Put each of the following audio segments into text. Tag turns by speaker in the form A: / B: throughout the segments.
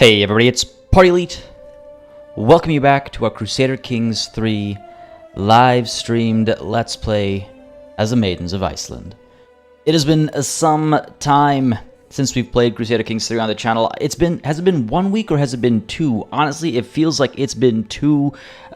A: Hey everybody, it's Party Elite. Welcome you back to our Crusader Kings 3 live streamed Let's Play as the Maidens of Iceland. It has been some time since we've played Crusader Kings 3 on the channel. Has it been 1 week or has it been 2? Honestly, it feels like it's been 2,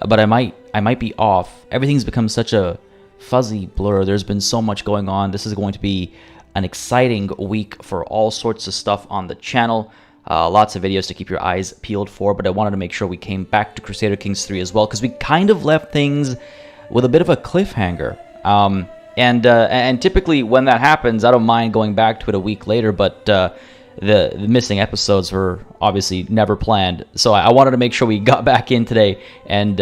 A: but I might be off. Everything's become such a fuzzy blur. There's been so much going on. This is going to be an exciting week for all sorts of stuff on the channel. Lots of videos to keep your eyes peeled for, but I wanted to make sure we came back to Crusader Kings 3 as well, because we kind of left things with a bit of a cliffhanger. And typically when that happens, I don't mind going back to it a week later, but the missing episodes were obviously never planned. So I wanted to make sure we got back in today and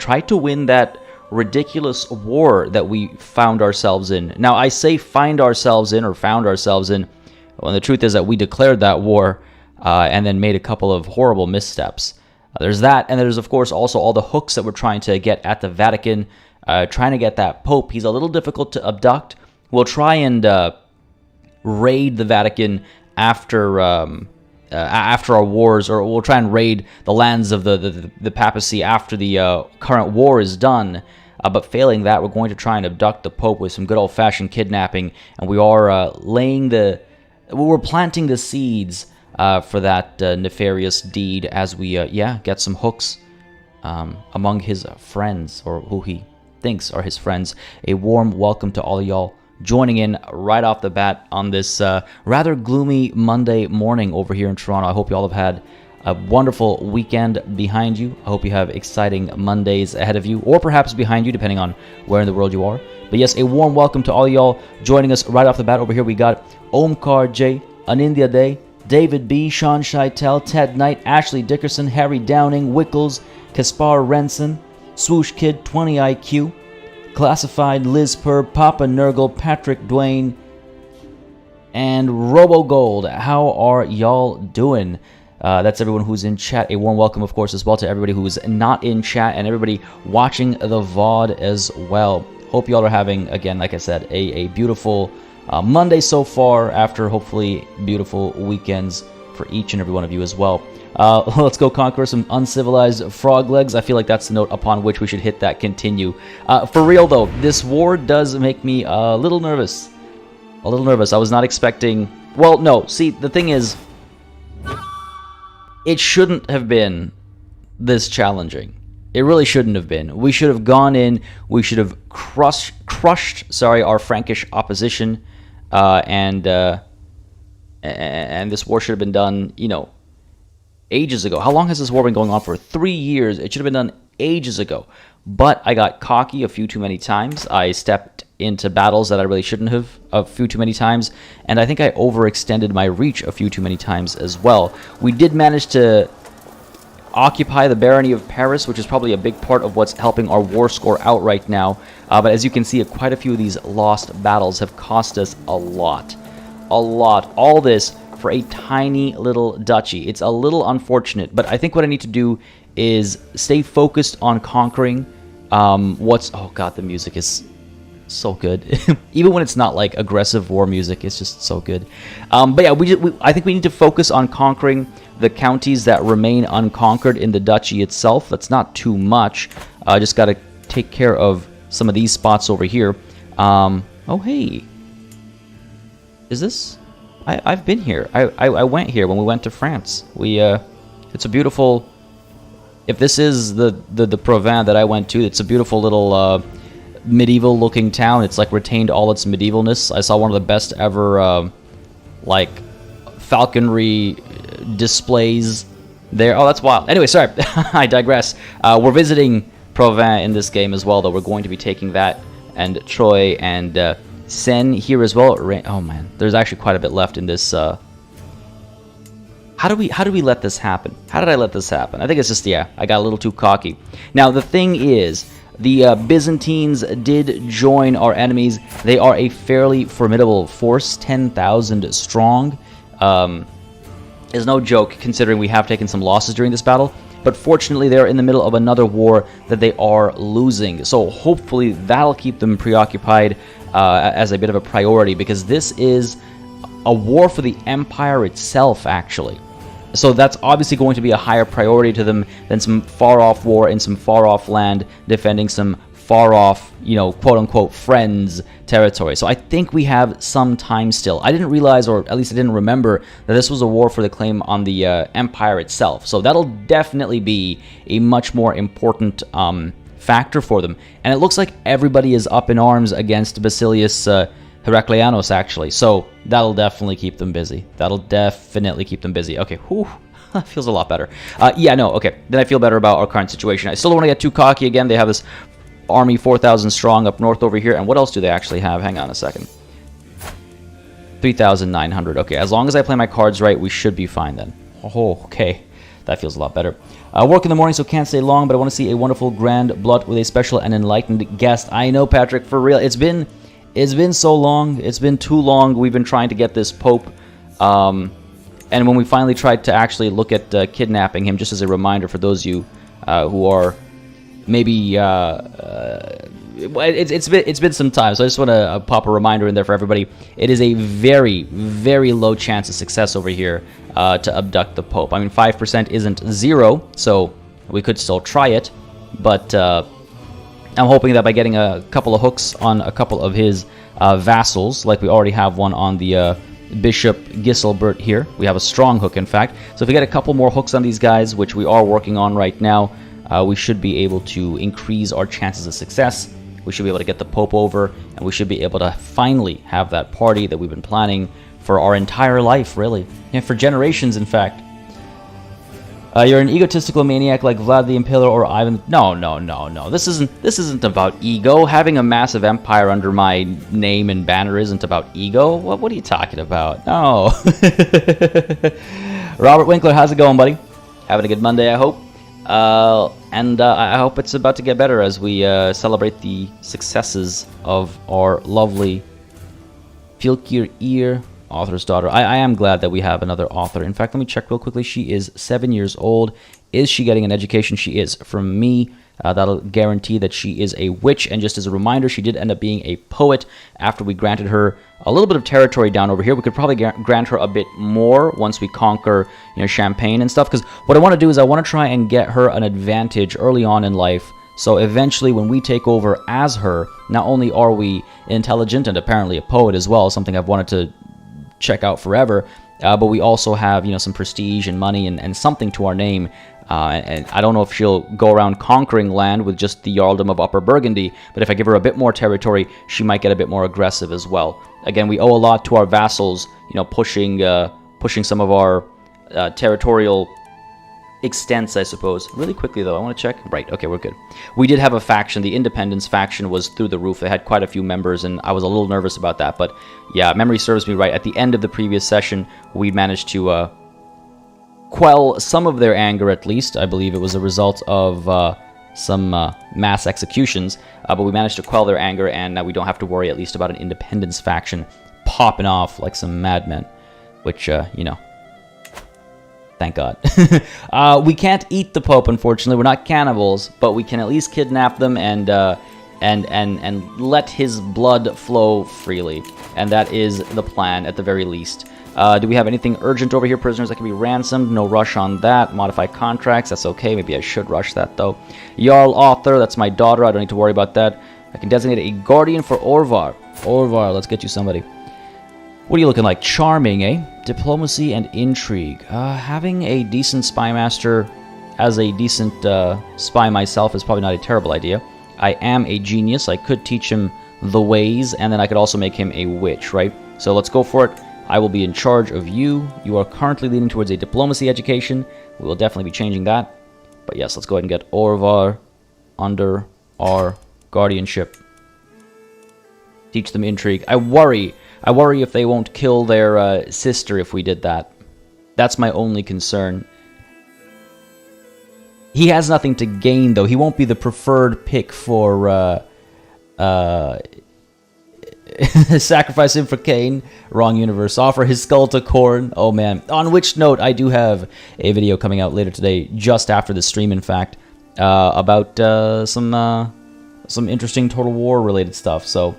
A: tried to win that ridiculous war that we found ourselves in. Now, I say find ourselves in or found ourselves in, when the truth is that we declared that war and then made a couple of horrible missteps. There's that, and there's of course also all the hooks that we're trying to get at the Vatican, trying to get that Pope. He's a little difficult to abduct. We'll try and raid the Vatican after our wars, or we'll try and raid the lands of the papacy after the current war is done. But failing that, we're going to try and abduct the Pope with some good old-fashioned kidnapping, and we are we're planting the seeds for that nefarious deed as we, get some hooks among his friends, or who he thinks are his friends. A warm welcome to all of y'all joining in right off the bat on this rather gloomy Monday morning over here in Toronto. I hope you all have had a wonderful weekend behind you. I hope you have exciting Mondays ahead of you, or perhaps behind you, depending on where in the world you are. But yes, a warm welcome to all y'all joining us right off the bat. Over here we got Omkar J, Anindya Day, David B, Sean Scheitel, Ted Knight, Ashley Dickerson, Harry Downing, Wickles, Kaspar Renson, Swoosh Kid, 20 IQ, Classified, Liz Purr, Papa Nurgle, Patrick Dwayne, and Robo Gold. How are y'all doing? That's everyone who's in chat. A warm welcome, of course, as well to everybody who's not in chat and everybody watching the VOD as well. Hope y'all are having, again, like I said, a beautiful Monday so far, after hopefully beautiful weekends for each and every one of you as well. Let's go conquer some uncivilized frog legs. I feel like that's the note upon which we should hit that continue. For real though, this war does make me a little nervous. A little nervous. I was not expecting... Well, no, see, the thing is, it shouldn't have been this challenging. It really shouldn't have been. We should have gone in, we should have crushed our Frankish opposition, and this war should have been done, ages ago. How long has this war been going on for? 3 years. It should have been done ages ago. But I got cocky a few too many times. I stepped into battles that I really shouldn't have a few too many times, and I think I overextended my reach a few too many times as well. We did manage to occupy the barony of Paris, which is probably a big part of what's helping our war score out right now. But as you can see, quite a few of these lost battles have cost us a lot. A lot. All this for a tiny little duchy. It's a little unfortunate, but I think what I need to do is stay focused on conquering oh god, the music is so good. Even when it's not like aggressive war music, it's just so good. But yeah, I think we need to focus on conquering the counties that remain unconquered in the duchy itself. That's not too much. Just got to take care of some of these spots over here. Oh hey, is this? I've been here. I went here when we went to France. It's a beautiful... If this is the Provence that I went to, it's a beautiful little medieval looking town. It's like retained all its medievalness. I saw one of the best ever like falconry displays there. Oh, that's wild. Anyway, sorry. I digress. We're visiting Provence in this game as well, though. We're going to be taking that and Troy and Seine here as well. Oh man, there's actually quite a bit left in this. How do we let this happen? How did I let this happen? I think it's just, I got a little too cocky. Now, the thing is, the Byzantines did join our enemies. They are a fairly formidable force, 10,000 strong. Is no joke, considering we have taken some losses during this battle. But fortunately, they're in the middle of another war that they are losing. So hopefully, that'll keep them preoccupied as a bit of a priority, because this is a war for the empire itself, actually. So that's obviously going to be a higher priority to them than some far-off war in some far-off land defending some far-off, you know, quote-unquote friends territory. So I think we have some time still. I didn't realize, or at least I didn't remember, that this was a war for the claim on the empire itself. So that'll definitely be a much more important factor for them. And it looks like everybody is up in arms against Basilius Heraclianos, actually. So that'll definitely keep them busy. That'll definitely keep them busy. Okay, whew. That feels a lot better. Yeah, no, okay. Then I feel better about our current situation. I still don't want to get too cocky again. They have this army 4,000 strong up north over here. And what else do they actually have? Hang on a second. 3,900. Okay, as long as I play my cards right, we should be fine then. Oh, okay. That feels a lot better. Work in the morning, so can't stay long, but I want to see a wonderful grand blood with a special and enlightened guest. I know, Patrick, for real. It's been so long. It's been too long. We've been trying to get this Pope. And when we finally tried to actually look at kidnapping him, just as a reminder for those of you who are maybe it's been some time, so I just want to pop a reminder in there for everybody. It is a very, very low chance of success over here to abduct the Pope. I mean, 5% isn't 0, so we could still try it, but I'm hoping that by getting a couple of hooks on a couple of his vassals, like we already have one on the Bishop Giselbert here. We have a strong hook, in fact. So if we get a couple more hooks on these guys, which we are working on right now, we should be able to increase our chances of success. We should be able to get the Pope over, and we should be able to finally have that party that we've been planning for our entire life, really. And for generations, in fact. You're an egotistical maniac like Vlad the Impaler or Ivan... No. This isn't about ego. Having a massive empire under my name and banner isn't about ego. What are you talking about? No. Robert Winkler, how's it going, buddy? Having a good Monday, I hope. And I hope it's about to get better as we celebrate the successes of our lovely Filkir Ear author's daughter. I am glad that we have another author. In fact, let me check real quickly. She is 7 years old. Is she getting an education? She is. From me, that'll guarantee that she is a witch. And just as a reminder, she did end up being a poet after we granted her a little bit of territory down over here. We could probably grant her a bit more once we conquer, you know, Champagne and stuff. Because what I want to do is I want to try and get her an advantage early on in life. So eventually when we take over as her, not only are we intelligent and apparently a poet as well, something I've wanted to check out forever, but we also have, you know, some prestige and money and something to our name. And I don't know if she'll go around conquering land with just the Jarldom of Upper Burgundy, but if I give her a bit more territory, she might get a bit more aggressive as well. Again, we owe a lot to our vassals, you know, pushing some of our territorial extents, I suppose. Really quickly, though, I want to check. Right, okay, we're good. We did have a faction. The Independence faction was through the roof. They had quite a few members, and I was a little nervous about that. But, yeah, memory serves me right. At the end of the previous session, we managed to quell some of their anger, at least. I believe it was a result of some mass executions. But we managed to quell their anger, and now we don't have to worry, at least, about an Independence faction popping off like some madmen. Which, you know, thank God. We can't eat the Pope, unfortunately. We're not cannibals, but we can at least kidnap them and let his blood flow freely. And that is the plan, at the very least. Do we have anything urgent over here? Prisoners that can be ransomed. No rush on that. Modify contracts. That's okay. Maybe I should rush that, though. Jarl Author. That's my daughter. I don't need to worry about that. I can designate a guardian for Orvar. Orvar, let's get you somebody. What are you looking like? Charming, eh? Diplomacy and intrigue. Having a decent spy master as a decent spy myself is probably not a terrible idea. I am a genius. I could teach him the ways, and then I could also make him a witch, right? So let's go for it. I will be in charge of you. You are currently leaning towards a diplomacy education. We will definitely be changing that. But yes, let's go ahead and get Orvar under our guardianship. Teach them intrigue. I worry if they won't kill their sister if we did that. That's my only concern. He has nothing to gain, though. He won't be the preferred pick for sacrifice him for Cain. Wrong universe. Offer his skull to Khorne. Oh, man. On which note, I do have a video coming out later today, just after the stream, in fact, about some interesting Total War related stuff. So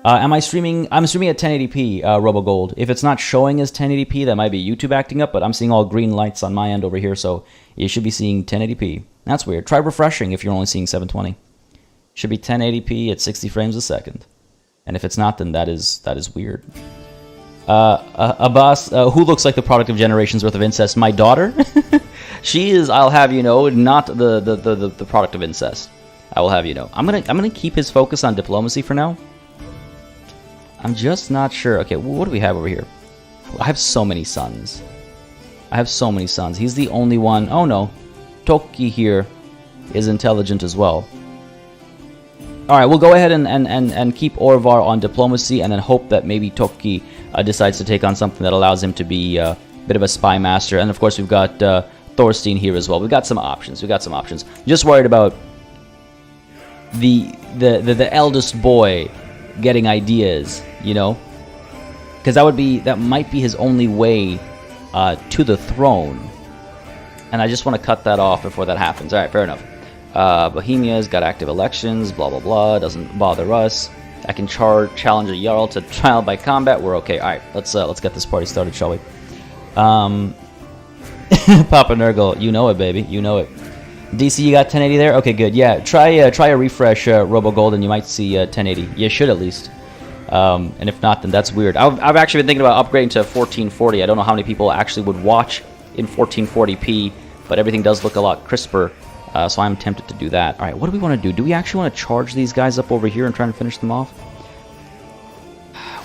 A: Am I streaming? I'm streaming at 1080p, RoboGold. If it's not showing as 1080p, that might be YouTube acting up, but I'm seeing all green lights on my end over here, so you should be seeing 1080p. That's weird. Try refreshing if you're only seeing 720. Should be 1080p at 60 frames a second. And if it's not, then that is weird. Abbas, who looks like the product of generations worth of incest? My daughter? She is, I'll have you know, not the product of incest. I will have you know. I'm gonna keep his focus on diplomacy for now. I'm just not sure. Okay, what do we have over here? I have so many sons. I have so many sons. He's the only one. Oh no, Toki here is intelligent as well. All right, we'll go ahead and keep Orvar on diplomacy, and then hope that maybe Toki decides to take on something that allows him to be a bit of a spy master. And of course, we've got Thorstein here as well. We've got some options. Just worried about the eldest boy getting ideas, you know, because that might be his only way to the throne, and I just want to cut that off before that happens. All right, fair enough. Bohemia's got active elections, blah blah blah, doesn't bother us. I can challenge a Jarl to trial by combat. We're okay. All right, let's get this party started, shall we? Papa Nurgle, you know it, baby, you know it. DC, you got 1080 there? Okay, good. Yeah, try a refresh, RoboGold, and you might see 1080. You should at least. And if not, then that's weird. I've actually been thinking about upgrading to 1440. I don't know how many people actually would watch in 1440p, but everything does look a lot crisper, so I'm tempted to do that. All right, what do we want to do? Do we actually want to charge these guys up over here and try and finish them off?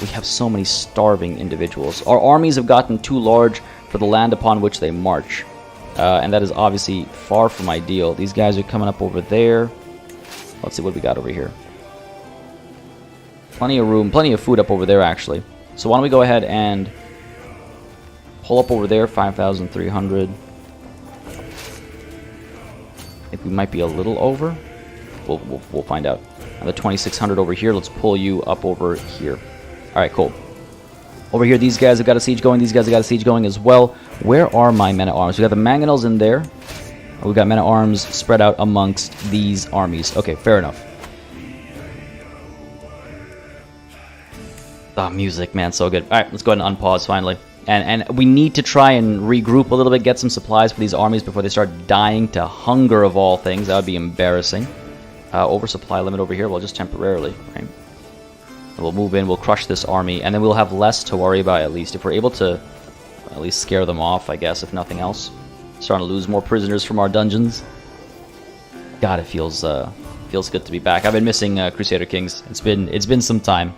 A: We have so many starving individuals. Our armies have gotten too large for the land upon which they march. And that is obviously far from ideal. These guys are coming up over there. Let's see what we got over here. Plenty of room, plenty of food up over there, actually. So why don't we go ahead and pull up over there, 5,300. I think we might be a little over. We'll find out. Another 2,600 over here. Let's pull you up over here. All right, cool. Over here, these guys have got a siege going. These guys have got a siege going as well. Where are my men-at-arms? We got the Mangonels in there. We've got men-at-arms spread out amongst these armies. Okay, fair enough. Oh, music, man, so good. All right, let's go ahead and unpause finally. And we need to try and regroup a little bit, get some supplies for these armies before they start dying to hunger of all things. That would be embarrassing. Oversupply limit over here, well, just temporarily, right? We'll move in, we'll crush this army, and then we'll have less to worry about at least. If we're able to at least scare them off, I guess, if nothing else. Starting to lose more prisoners from our dungeons. God, it feels good to be back. I've been missing Crusader Kings. It's been some time.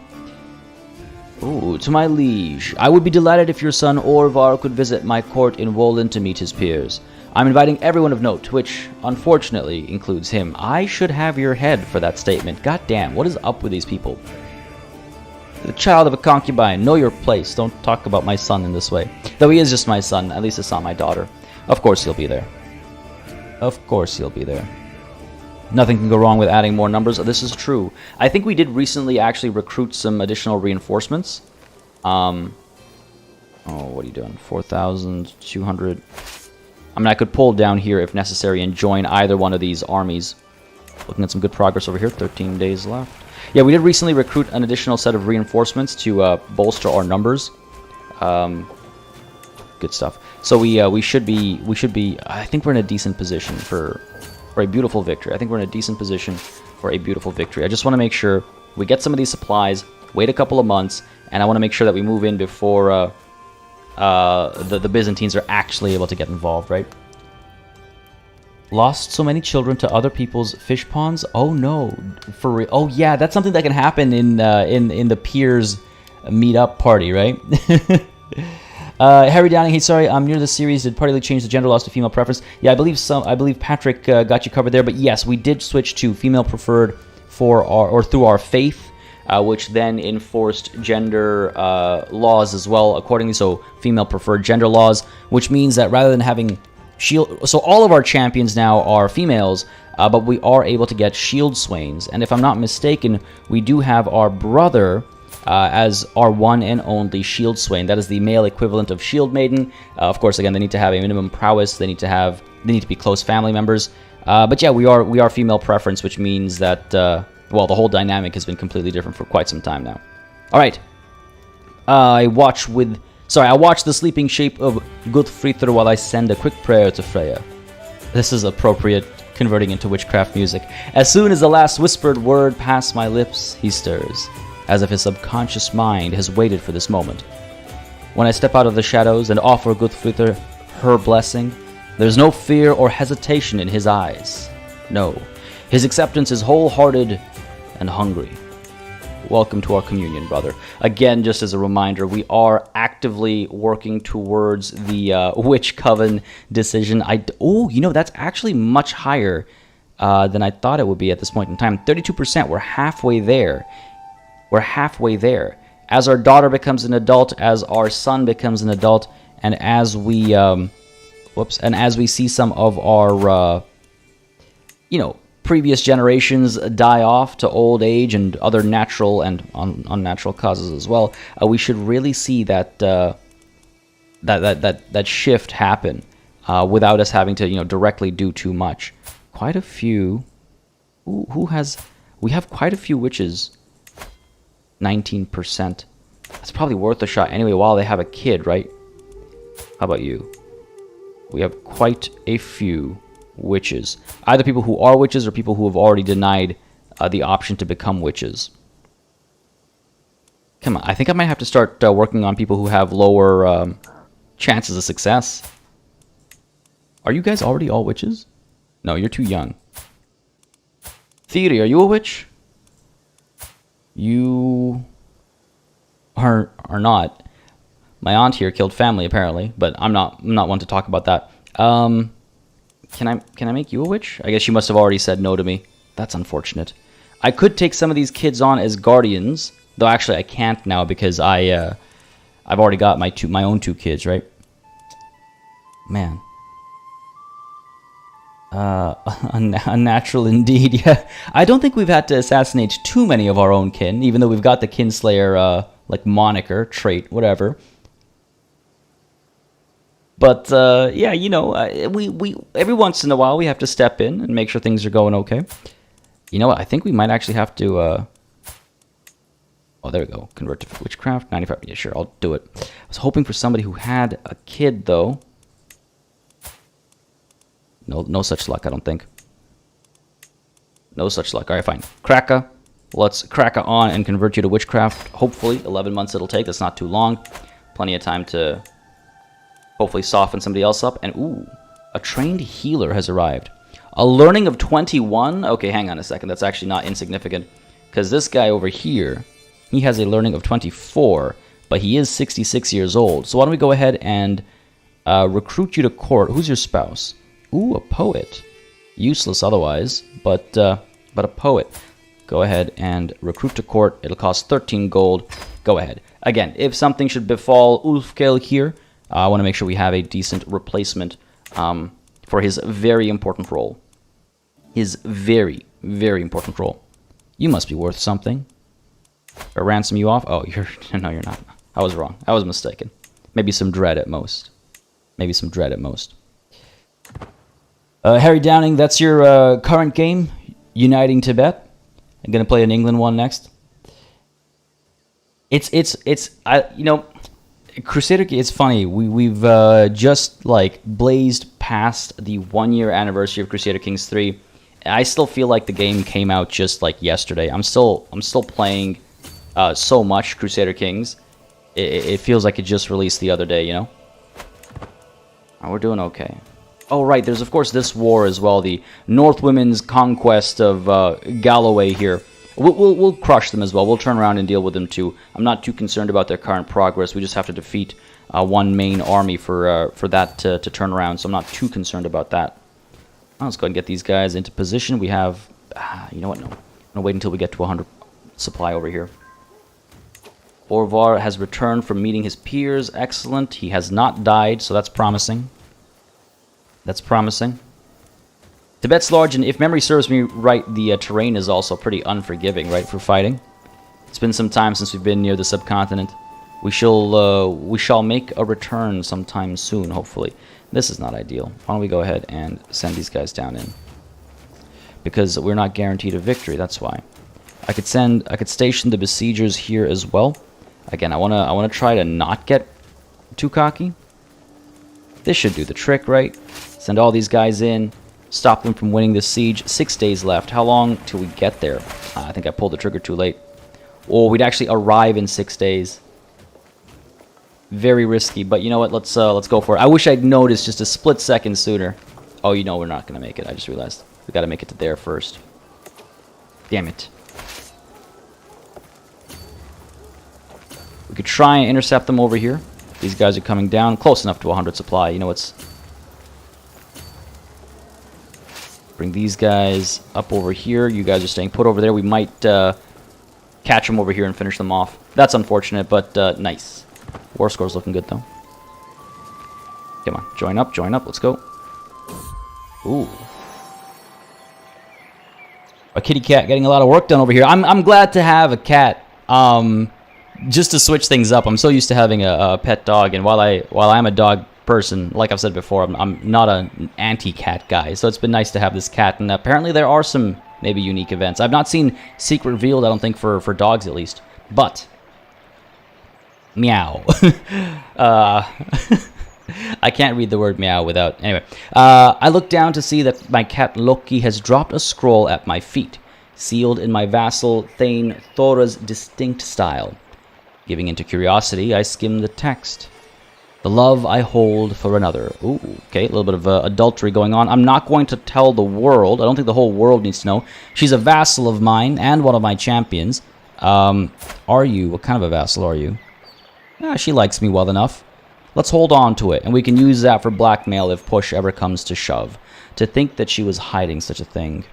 A: Ooh, to my liege. I would be delighted if your son Orvar could visit my court in Woland to meet his peers. I'm inviting everyone of note, which unfortunately includes him. I should have your head for that statement. God damn, what is up with these people? The child of a concubine, know your place. Don't talk about my son in this way. Though he is just my son, at least it's not my daughter. Of course he'll be there. Of course he'll be there. Nothing can go wrong with adding more numbers. This is true. I think we did recently actually recruit some additional reinforcements. Oh, what are you doing? 4,200. I mean, I could pull down here if necessary and join either one of these armies. Looking at some good progress over here. 13 days left. Yeah, we did recently recruit an additional set of reinforcements to bolster our numbers. Good stuff. So we should be. I think we're in a decent position for a beautiful victory. I think we're in a decent position for a beautiful victory. I just want to make sure we get some of these supplies, wait a couple of months, and I want to make sure that we move in before the Byzantines are actually able to get involved, right? Lost so many children to other people's fish ponds? Oh no, for real? Oh yeah, that's something that can happen in the peers meet-up party, right? Harry Downing, hey, sorry, I'm new to the series. Did Party League change the gender loss to female preference? Yeah, I believe Patrick got you covered there, but yes, we did switch to female preferred through our faith, which then enforced gender laws as well accordingly. So female preferred gender laws, which means that rather than having shield, so all of our champions now are females, but we are able to get shield swains. And if I'm not mistaken, we do have our brother as our one and only shield swain. That is the male equivalent of shield maiden. Of course, again, they need to have a minimum prowess. They need to be close family members. But yeah, we are female preference, which means that well, the whole dynamic has been completely different for quite some time now. Alright. I watch the sleeping shape of Guthfrithr while I send a quick prayer to Freya. This is appropriate, converting into witchcraft music. As soon as the last whispered word passed my lips, he stirs, as if his subconscious mind has waited for this moment. When I step out of the shadows and offer Guthfrithr her blessing, there's no fear or hesitation in his eyes. No, his acceptance is wholehearted and hungry. Welcome to our communion, brother. Again, just as a reminder, we are actively working towards the Witch Coven decision. Oh, you know, that's actually much higher than I thought it would be at this point in time. 32%, we're halfway there. We're halfway there. As our daughter becomes an adult, as our son becomes an adult, and as we, and as we see some of our, previous generations die off to old age and other natural and unnatural causes as well, we should really see that that shift happen without us having to directly do too much. Quite a few. We have quite a few witches. 19%. That's probably worth a shot anyway while they have a kid, right? How about you? We have quite a few witches. Either people who are witches or people who have already denied the option to become witches. Come on, I think I might have to start working on people who have lower chances of success. Are you guys already all witches? No, you're too young. Theory, are you a witch? You are not. My aunt here killed family apparently, but I'm not one to talk about that. Can I make you a witch? I guess you must have already said no to me. That's unfortunate. I could take some of these kids on as guardians, though actually I can't now because I've already got my own two kids, right? Man. Unnatural indeed, yeah. I don't think we've had to assassinate too many of our own kin, even though we've got the Kinslayer, like, moniker, trait, whatever. But, yeah, we every once in a while we have to step in and make sure things are going okay. You know what, I think we might actually have to, oh, there we go. Convert to witchcraft, 95, yeah, sure, I'll do it. I was hoping for somebody who had a kid, though. No such luck, I don't think. No such luck. All right, fine. Kraka. Let's Kraka on and convert you to witchcraft. Hopefully, 11 months it'll take. That's not too long. Plenty of time to hopefully soften somebody else up. And, ooh, a trained healer has arrived. A learning of 21? Okay, hang on a second. That's actually not insignificant. Because this guy over here, he has a learning of 24, but he is 66 years old. So why don't we go ahead and recruit you to court. Who's your spouse? Ooh, a poet. Useless otherwise, but a poet. Go ahead and recruit to court. It'll cost 13 gold. Go ahead. Again, if something should befall Ulfkel here, I want to make sure we have a decent replacement for his very important role. His very, very important role. You must be worth something. If I ransom you off? Oh, no, you're not. I was wrong. I was mistaken. Maybe some dread at most. Maybe some dread at most. Harry Downing, that's your current game, Uniting Tibet. I'm gonna play an England one next. Crusader. It's funny. We've just like blazed past the 1-year anniversary of Crusader Kings 3. I still feel like the game came out just like yesterday. I'm still playing so much Crusader Kings. It feels like it just released the other day. Oh, we're doing okay. Oh, right, there's of course this war as well, the Northwomen's conquest of Galloway here. We'll crush them as well. We'll turn around and deal with them too. I'm not too concerned about their current progress. We just have to defeat one main army for that to turn around, so I'm not too concerned about that. Well, let's go ahead and get these guys into position. We have, you know what, no. I'm going to wait until we get to 100 supply over here. Orvar has returned from meeting his peers. Excellent. He has not died, so that's promising. That's promising. Tibet's large, and if memory serves me right, the terrain is also pretty unforgiving, right, for fighting. It's been some time since we've been near the subcontinent. We shall make a return sometime soon, hopefully. This is not ideal. Why don't we go ahead and send these guys down in? Because we're not guaranteed a victory, that's why. I could station the besiegers here as well. Again, I wanna try to not get too cocky. This should do the trick, right? Send all these guys in, stop them from winning this siege. 6 days left. How long till we get there? I think I pulled the trigger too late. Or we'd actually arrive in 6 days. Very risky, but you know what? Let's go for it. I wish I'd noticed just a split second sooner. Oh, you know we're not gonna make it. I just realized we gotta make it to there first. Damn it. We could try and intercept them over here. These guys are coming down close enough to 100 supply. You know what's... Bring these guys up over here. You guys are staying put over there. We might catch them over here and finish them off. That's unfortunate, but nice. War score's looking good, though. Come on, join up, let's go. Ooh. A kitty cat getting a lot of work done over here. I'm glad to have a cat. Just to switch things up. I'm so used to having a pet dog, and while I'm a dog person, like I've said before, I'm not an anti-cat guy, so it's been nice to have this cat, and apparently there are some maybe unique events. I've not seen secret revealed, I don't think, for dogs at least, but meow. I can't read the word meow without... Anyway, I look down to see that my cat Loki has dropped a scroll at my feet, sealed in my vassal Thane Thora's distinct style. Giving into curiosity, I skim the text. The love I hold for another. Ooh, okay, a little bit of adultery going on. I'm not going to tell the world. I don't think the whole world needs to know. She's a vassal of mine and one of my champions. Are you? What kind of a vassal are you? She likes me well enough. Let's hold on to it, and we can use that for blackmail if push ever comes to shove. To think that she was hiding such a thing.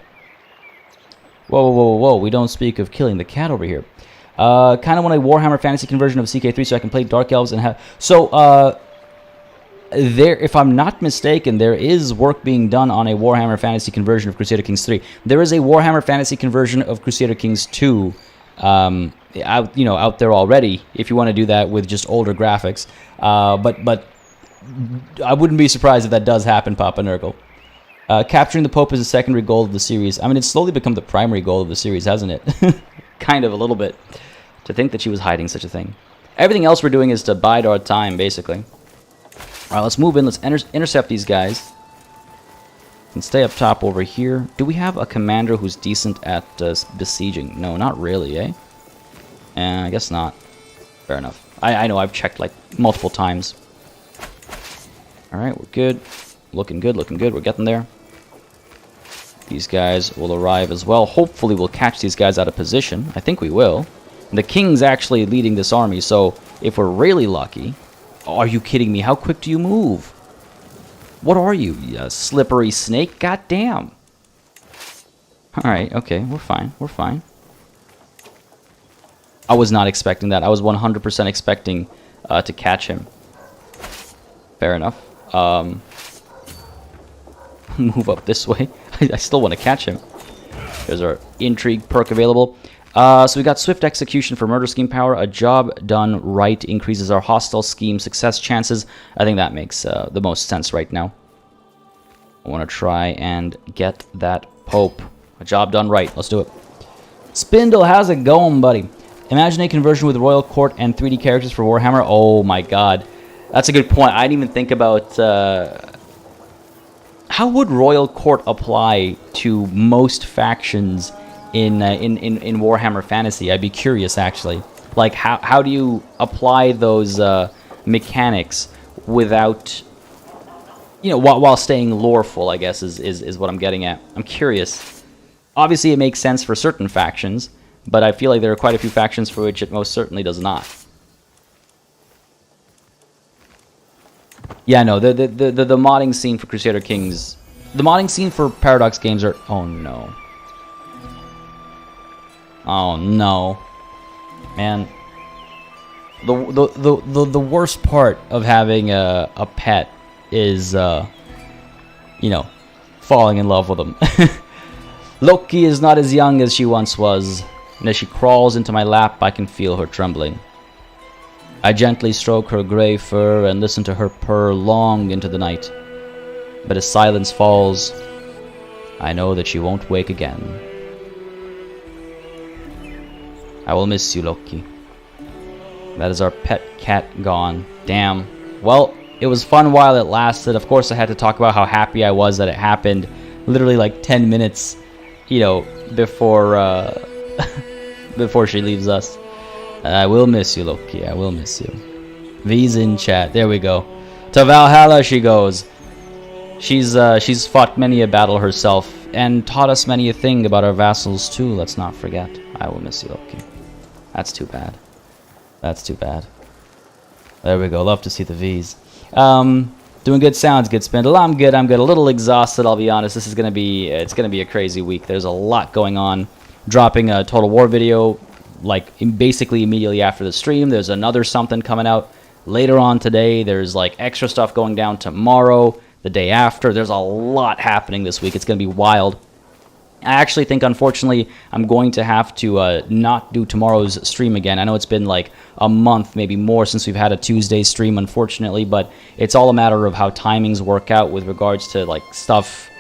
A: Whoa, whoa, whoa, whoa. We don't speak of killing the cat over here. Kind of want a Warhammer Fantasy conversion of CK3 so I can play Dark Elves and have... So, there, if I'm not mistaken, there is work being done on a Warhammer Fantasy conversion of Crusader Kings 3. There is a Warhammer Fantasy conversion of Crusader Kings 2 out there already, if you want to do that with just older graphics. But I wouldn't be surprised if that does happen, Papa Nurgle. Capturing the Pope is a secondary goal of the series. I mean, it's slowly become the primary goal of the series, hasn't it? Kind of, a little bit. To think that she was hiding such a thing. Everything else we're doing is to bide our time, basically. Alright, let's move in. Let's intercept these guys. And stay up top over here. Do we have a commander who's decent at besieging? No, not really, eh? I guess not. Fair enough. I know, I've checked like multiple times. Alright, we're good. Looking good, looking good. We're getting there. These guys will arrive as well. Hopefully we'll catch these guys out of position. I think we will. The king's actually leading this army, so if we're really lucky... Oh, are you kidding me? How quick do you move? What are you? You slippery snake? God damn. Alright, okay, we're fine. We're fine. I was not expecting that. I was 100% expecting to catch him. Fair enough. Move up this way. I still want to catch him. There's our intrigue perk available. So we got swift execution for murder scheme power. A job done right increases our hostile scheme success chances. I think that makes the most sense right now. I want to try and get that Pope. A job done right. Let's do it. Spindle, how's it going, buddy? Imagine a conversion with Royal Court and 3D characters for Warhammer. Oh my god. That's a good point. I didn't even think about... how would Royal Court apply to most factions in Warhammer Fantasy? I'd be curious, actually. Like, how do you apply those mechanics without, you know, while staying loreful, I guess, is what I'm getting at. I'm curious. Obviously, it makes sense for certain factions, but I feel like there are quite a few factions for which it most certainly does not. Yeah, no, the modding scene for Crusader Kings... The modding scene for Paradox games are... Oh, no. Oh, no. Man. The worst part of having a pet is, you know, falling in love with them. Loki is not as young as she once was, and as she crawls into my lap, I can feel her trembling. I gently stroke her gray fur and listen to her purr long into the night. But as silence falls, I know that she won't wake again. I will miss you, Loki. That is our pet cat gone. Damn. Well, it was fun while it lasted. Of course, I had to talk about how happy I was that it happened literally like 10 minutes, you know, before before she leaves us. I will miss you, Loki. I will miss you. V's in chat. There we go. To Valhalla she goes. She's fought many a battle herself and taught us many a thing about our vassals too. Let's not forget. I will miss you, Loki. That's too bad. That's too bad. There we go. Love to see the V's. Doing good sounds, good spindle. I'm good. I'm good. A little exhausted, I'll be honest. This is gonna be a crazy week. There's a lot going on. Dropping a Total War video like basically immediately after the stream. There's another something coming out later on today. There's like extra stuff going down tomorrow, the day after. There's a lot happening this week. It's gonna be wild. I actually think, unfortunately, I'm going to have to not do tomorrow's stream again. I know it's been like a month, maybe more, since we've had a Tuesday stream, unfortunately, but it's all a matter of how timings work out with regards to like stuff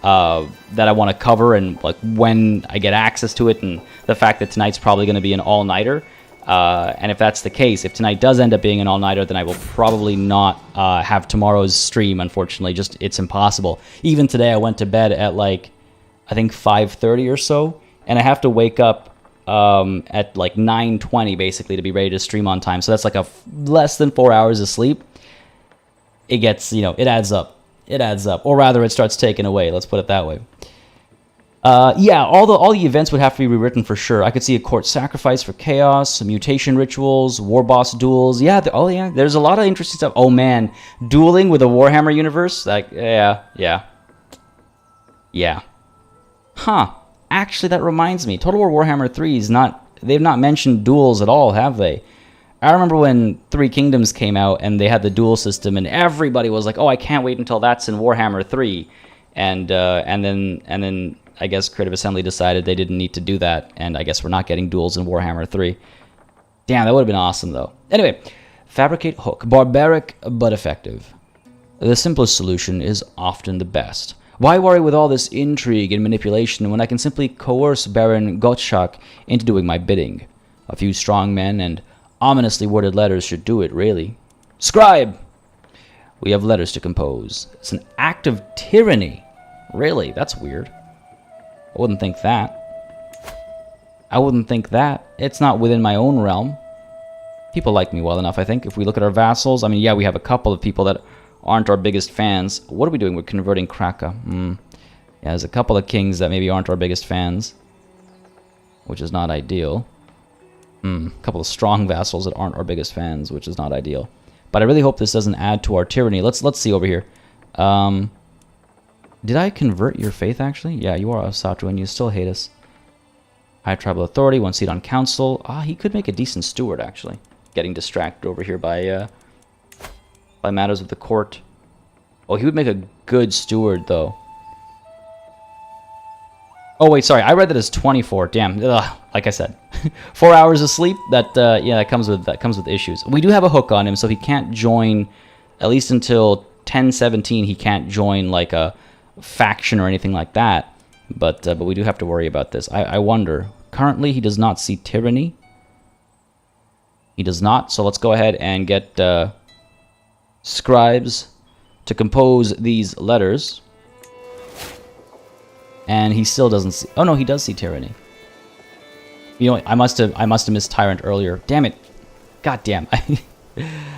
A: that I want to cover and like when I get access to it, and the fact that tonight's probably going to be an all-nighter. And if that's the case, if tonight does end up being an all-nighter, then I will probably not have tomorrow's stream, unfortunately. Just, it's impossible. Even today, I went to bed at like, I think 5:30 or so, and I have to wake up at like 9:20 basically to be ready to stream on time. So that's like less than 4 hours of sleep. It gets, you know, it adds up. It adds up, or rather, it starts taking away. Let's put it that way. Yeah, all the events would have to be rewritten for sure. I could see a court sacrifice for chaos, mutation rituals, war boss duels. Yeah, oh yeah, there's a lot of interesting stuff. Oh man, dueling with a Warhammer universe. Like, yeah. Huh. Actually, that reminds me. Total War Warhammer 3 is not... They've not mentioned duels at all, have they? I remember when Three Kingdoms came out and they had the duel system, and everybody was like, "Oh, I can't wait until that's in Warhammer 3." And then I guess Creative Assembly decided they didn't need to do that, and I guess we're not getting duels in Warhammer 3. Damn, that would have been awesome, though. Anyway, fabricate hook. Barbaric, but effective. The simplest solution is often the best. Why worry with all this intrigue and manipulation when I can simply coerce Baron Gottschalk into doing my bidding? A few strong men and ominously worded letters should do it, really. Scribe! We have letters to compose. It's an act of tyranny. Really? That's weird. I wouldn't think that. It's not within my own realm. People like me well enough, I think. If we look at our vassals, I mean, yeah, we have a couple of people that aren't our biggest fans. What are we doing? We're converting Kraka. Yeah, there's a couple of kings that maybe aren't our biggest fans, which is not ideal. A couple of strong vassals that aren't our biggest fans, which is not ideal. But I really hope this doesn't add to our tyranny. Let's see over here. Did I convert your faith, actually? Yeah, you are Asatru, and you still hate us. High tribal authority, 1 seat on council. He could make a decent steward, actually. Getting distracted over here by matters of the court. Oh, he would make a good steward, though. Oh, wait, sorry. I read that as 24. Damn. Ugh, like I said. 4 hours of sleep? That comes with issues. We do have a hook on him, so he can't join, at least until 1017, he can't join, like, a faction or anything like that. But we do have to worry about this. I wonder. Currently, he does not see tyranny. He does not, so let's go ahead and get... scribes to compose these letters, and he still doesn't see... Oh no, he does see tyranny. You know, I must have missed tyrant earlier. Damn it! God damn!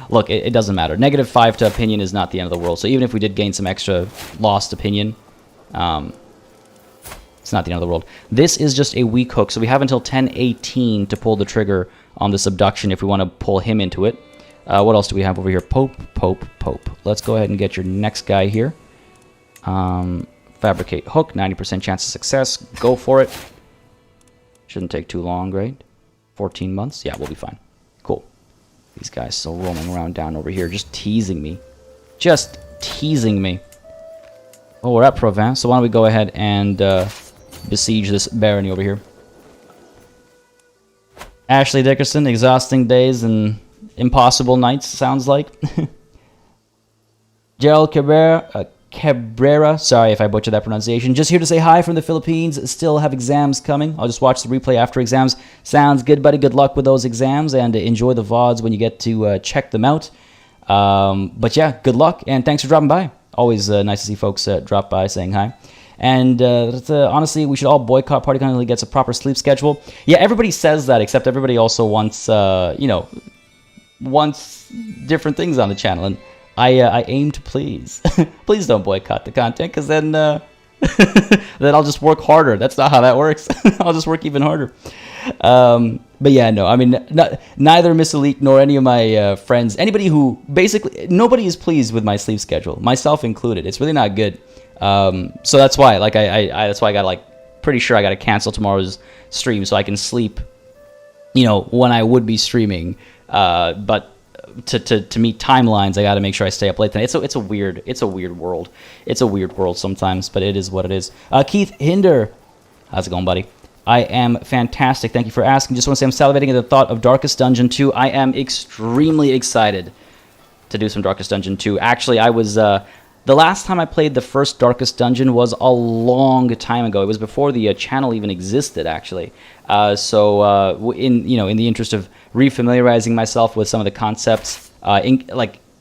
A: Look, it doesn't matter. -5 to opinion is not the end of the world. So even if we did gain some extra lost opinion, it's not the end of the world. This is just a weak hook, so we have until 1018 to pull the trigger on this abduction if we want to pull him into it. What else do we have over here? Pope. Let's go ahead and get your next guy here. Fabricate hook, 90% chance of success. Go for it. Shouldn't take too long, right? 14 months? Yeah, we'll be fine. Cool. These guys still roaming around down over here, just teasing me. Just teasing me. Oh, we're at Provence, so why don't we go ahead and besiege this barony over here. Ashley Dickerson, exhausting days and... impossible nights, sounds like. Gerald Cabrera, sorry if I butchered that pronunciation. Just here to say hi from the Philippines. Still have exams coming. I'll just watch the replay after exams. Sounds good, buddy. Good luck with those exams, and enjoy the VODs when you get to check them out. But yeah, good luck, and thanks for dropping by. Always nice to see folks drop by saying hi. And honestly, we should all boycott Party until he gets a proper sleep schedule. Yeah, everybody says that, except everybody also wants, wants different things on the channel, and I aim to please. Please don't boycott the content, because then then I'll just work harder. That's not how that works. I'll just work even harder. But yeah, no, I mean, neither Miss Elite nor any of my friends, anybody who, basically, nobody is pleased with my sleep schedule, myself included. It's really not good. So that's why, like, that's why I got, like, pretty sure I got to cancel tomorrow's stream so I can sleep, when I would be streaming. But to meet timelines, I got to make sure I stay up late tonight. It's a weird world. It's a weird world sometimes, but it is what it is. Keith Hinder, how's it going, buddy? I am fantastic. Thank you for asking. Just want to say I'm salivating at the thought of Darkest Dungeon 2. I am extremely excited to do some Darkest Dungeon 2. Actually, I was the last time I played the first Darkest Dungeon was a long time ago. It was before the channel even existed, actually. So in the interest of refamiliarizing myself with some of the concepts,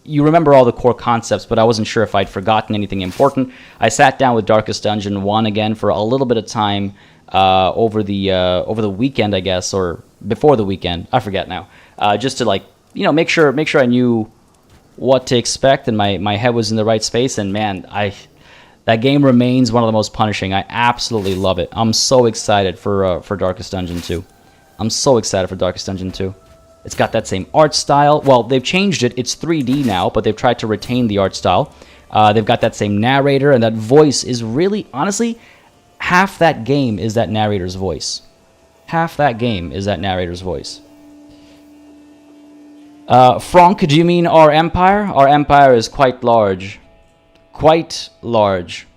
A: you remember all the core concepts, but I wasn't sure if I'd forgotten anything important. I sat down with Darkest Dungeon 1 again for a little bit of time over the weekend, I guess, or before the weekend. I forget now. Just to make sure I knew what to expect, and my head was in the right space. And man, that game remains one of the most punishing. I absolutely love it. I'm so excited for Darkest Dungeon 2. I'm so excited for Darkest Dungeon 2. It's got that same art style. Well, they've changed it. It's 3D now, but they've tried to retain the art style. They've got that same narrator, and that voice is really, honestly, half that game is that narrator's voice. Half that game is that narrator's voice. Franck, do you mean our empire? Our empire is quite large. Quite large.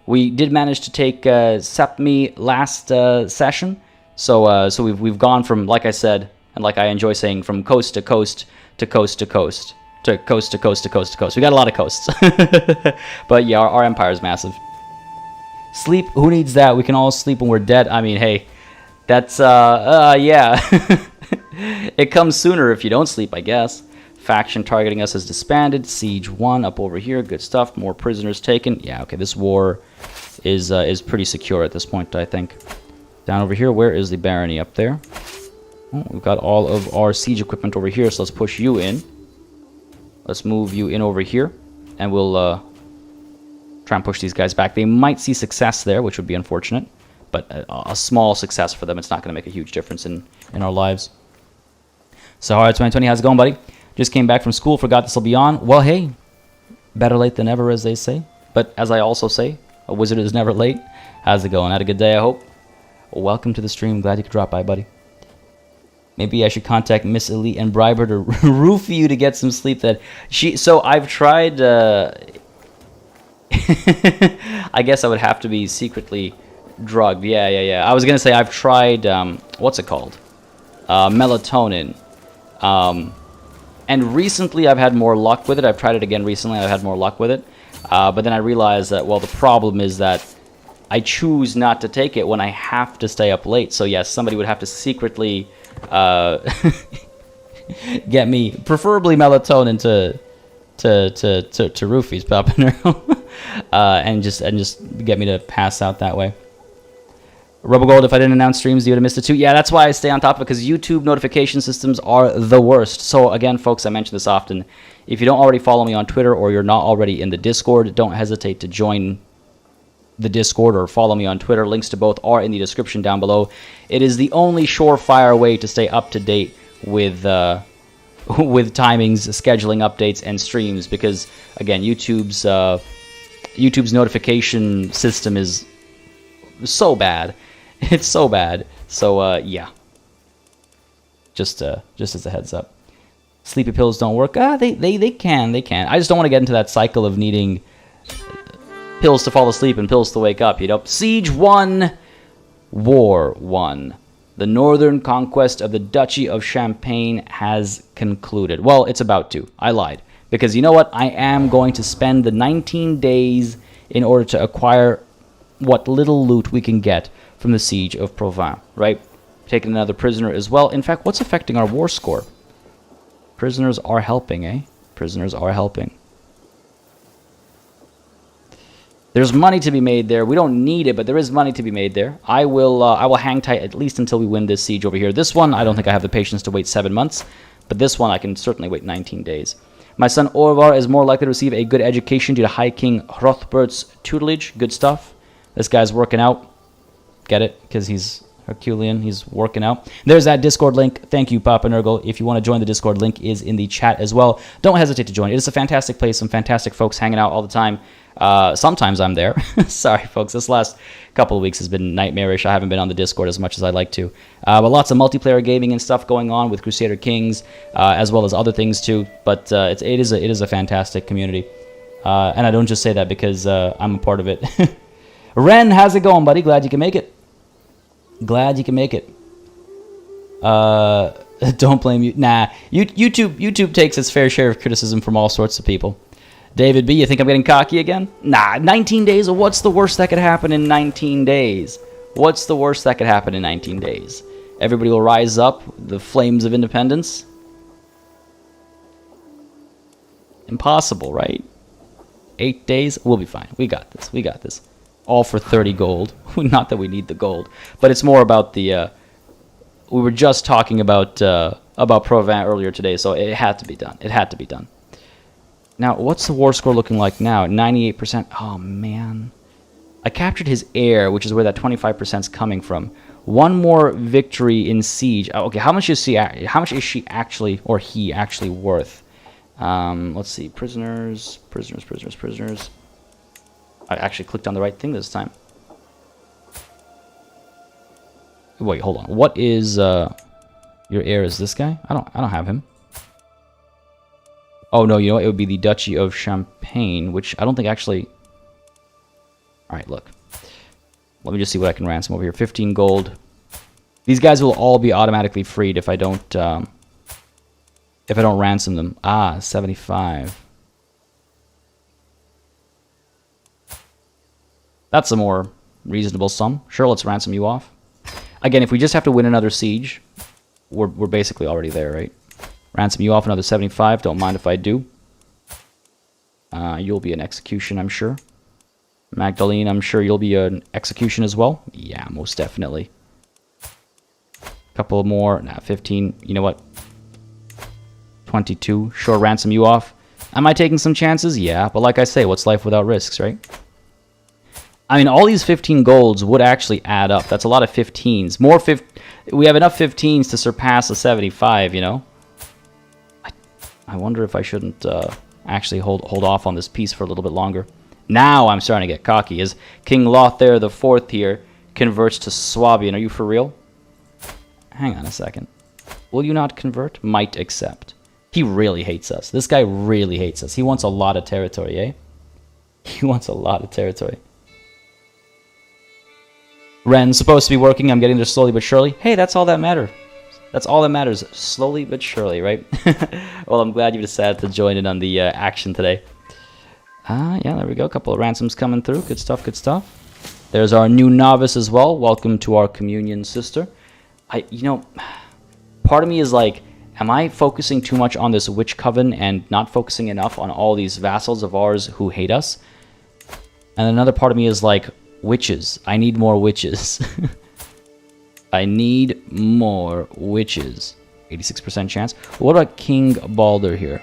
A: We did manage to take Sapmi last session. So we've gone from, like I said, and like I enjoy saying, from coast to coast to coast to coast to coast to coast to coast to coast. We got a lot of coasts. But yeah, our empire is massive. Sleep, who needs that? We can all sleep when we're dead. I mean, hey, that's, yeah. It comes sooner if you don't sleep, I guess. Faction targeting us has disbanded. Siege 1 up over here. Good stuff. More prisoners taken. Yeah, okay, this war is pretty secure at this point, I think. Down over here, where is the barony? Up there. Oh, we've got all of our siege equipment over here, so let's push you in. Let's move you in over here, and we'll try and push these guys back. They might see success there, which would be unfortunate, but a small success for them. It's not going to make a huge difference in our lives. Sahara 2020, how's it going, buddy? Just came back from school, forgot this will be on. Well, hey, better late than ever, as they say. But as I also say, a wizard is never late. How's it going? Had a good day, I hope? Welcome to the stream. Glad you could drop by, buddy. Maybe I should contact Miss Elite and bribe her to roofie you to get some sleep. So I've tried... I guess I would have to be secretly drugged. Yeah. I was going to say I've tried... what's it called? Melatonin. And recently I've had more luck with it. I've tried it again recently. I've had more luck with it. But then I realized that, well, the problem is that I choose not to take it when I have to stay up late. So yes, somebody would have to secretly get me, preferably melatonin to roofies, Papanero, and just get me to pass out that way. RoboGold, if I didn't announce streams, you would have missed it too. Yeah, that's why I stay on top of it, because YouTube notification systems are the worst. So again, folks, I mention this often. If you don't already follow me on Twitter, or you're not already in the Discord, don't hesitate to join the Discord or follow me on Twitter. Links to both are in the description down below. It is the only surefire way to stay up to date with timings, scheduling updates, and streams, because again, YouTube's notification system is so bad. It's so bad. So yeah, just as a heads up. Sleepy pills don't work. They can. I just don't want to get into that cycle of needing pills to fall asleep and pills to wake up, Siege 1, War 1. The northern conquest of the Duchy of Champagne has concluded. Well, it's about to. I lied. Because you know what? I am going to spend the 19 days in order to acquire what little loot we can get from the siege of Provins, right? Taking another prisoner as well. In fact, what's affecting our war score? Prisoners are helping, eh? Prisoners are helping. There's money to be made there. We don't need it, but there is money to be made there. I will hang tight at least until we win this siege over here. This one, I don't think I have the patience to wait 7 months, but this one I can certainly wait 19 days. My son Orvar is more likely to receive a good education due to High King Hrothbert's tutelage. Good stuff. This guy's working out. Get it? Because he's Herculean. He's working out. There's that Discord link. Thank you, Papa Nurgle. If you want to join the Discord, link is in the chat as well. Don't hesitate to join. It is a fantastic place. Some fantastic folks hanging out all the time. Sometimes I'm there. Sorry, folks. This last couple of weeks has been nightmarish. I haven't been on the Discord as much as I'd like to. But lots of multiplayer gaming and stuff going on with Crusader Kings, as well as other things too. But it is a fantastic community. And I don't just say that because I'm a part of it. Ren, how's it going, buddy? Glad you can make it. Glad you can make it. Don't blame you. Nah, YouTube takes its fair share of criticism from all sorts of people. David B, you think I'm getting cocky again? Nah, 19 days. What's the worst that could happen in 19 days? What's the worst that could happen in 19 days? Everybody will rise up, the flames of independence. Impossible, right? 8 days? We'll be fine. We got this. We got this. All for 30 gold. Not that we need the gold, but it's more about the... we were just talking about Provins earlier today, so it had to be done. It had to be done. Now, what's the war score looking like now? 98%. Oh, man. I captured his heir, which is where that 25% is coming from. One more victory in siege. Okay, how much is she actually, or he actually worth? Let's see. Prisoners. I actually clicked on the right thing this time. Wait, hold on. What is your heir? Is this guy? I don't have him. Oh no, you know what? It would be the Duchy of Champagne, which I don't think actually. All right, look. Let me just see what I can ransom over here. 15 gold. These guys will all be automatically freed if I don't ransom them. Ah, 75. That's a more reasonable sum. Sure, let's ransom you off. Again, if we just have to win another siege, we're basically already there, right? Ransom you off another 75. Don't mind if I do. You'll be an execution, I'm sure. Magdalene, I'm sure you'll be an execution as well. Yeah, most definitely. Couple more. Nah, 15. You know what? 22. Sure, ransom you off. Am I taking some chances? Yeah, but like I say, what's life without risks, right? I mean, all these 15 golds would actually add up. That's a lot of 15s. We have enough 15s to surpass a 75, you know? I wonder if I shouldn't actually hold off on this piece for a little bit longer. Now I'm starting to get cocky. As King Lothair IV here converts to Swabian. Are you for real? Hang on a second. Will you not convert? Might accept. He really hates us. This guy really hates us. He wants a lot of territory, eh? He wants a lot of territory. Ren's supposed to be working. I'm getting there slowly but surely. Hey, that's all that matters. That's all that matters. Slowly but surely, right? Well, I'm glad you decided to join in on the action today. Yeah, there we go. A couple of ransoms coming through. Good stuff, good stuff. There's our new novice as well. Welcome to our communion sister. You know, part of me is like, am I focusing too much on this witch coven and not focusing enough on all these vassals of ours who hate us? And another part of me is like, witches. I need more witches. I need more witches. 86% chance. What about King Balder here?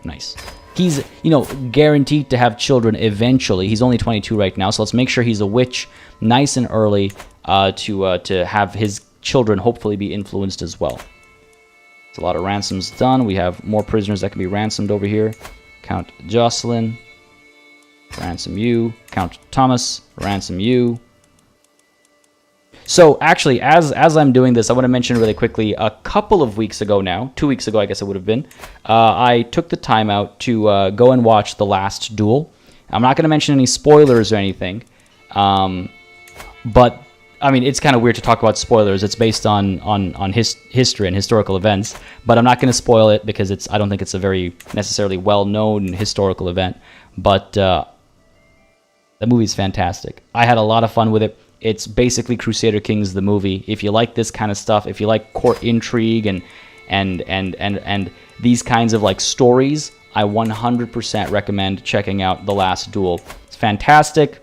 A: Nice. He's, you know, guaranteed to have children eventually. He's only 22 right now, so let's make sure he's a witch nice and early to have his children hopefully be influenced as well. It's a lot of ransoms done. We have more prisoners that can be ransomed over here. Count Jocelyn. Ransom you. Count Thomas. Ransom you. So actually, as I'm doing this, I want to mention really quickly, a couple of weeks ago now, 2 weeks ago I guess it would have been, I took the time out to go and watch The Last Duel. I'm not going to mention any spoilers or anything, but I mean, it's kind of weird to talk about spoilers. It's based on history and historical events, but I'm not going to spoil it because I don't think it's a very necessarily well-known historical event. But The movie's fantastic. I had a lot of fun with it. It's basically Crusader Kings the movie. If you like this kind of stuff, if you like court intrigue and these kinds of like stories, I 100% recommend checking out The Last Duel. It's fantastic.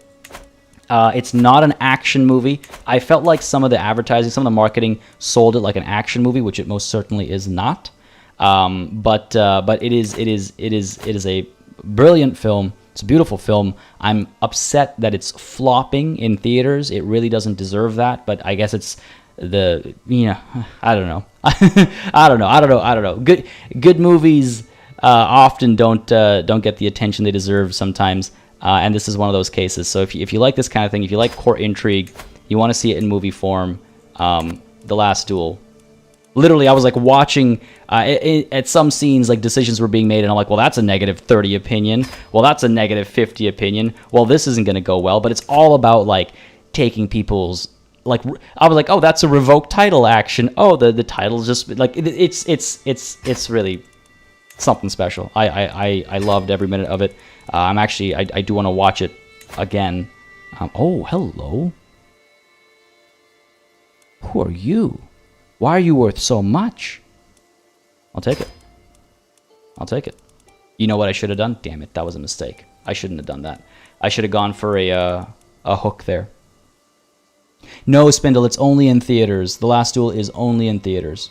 A: It's not an action movie. I felt like some of the advertising, some of the marketing sold it like an action movie, which it most certainly is not. But it is a brilliant film. It's a beautiful film. I'm upset that it's flopping in theaters. It really doesn't deserve that, but I guess it's the, you know, I don't know. I don't know. Good movies often don't get the attention they deserve sometimes, and this is one of those cases. So if you like this kind of thing, if you like court intrigue, you want to see it in movie form, The Last Duel. Literally, I was like watching at some scenes, like decisions were being made, and I'm like, well, that's a negative 30 opinion. Well, that's a negative 50 opinion. Well, this isn't going to go well. But it's all about like taking people's, like, I was like, oh, that's a revoked title action. Oh, the title's just like it's really something special. I loved every minute of it. I do want to watch it again. Oh, hello. Who are you? Why are you worth so much? I'll take it. I'll take it. You know what I should have done? Damn it, that was a mistake. I shouldn't have done that. I should have gone for a hook there. No, Spindle, it's only in theaters. The Last Duel is only in theaters.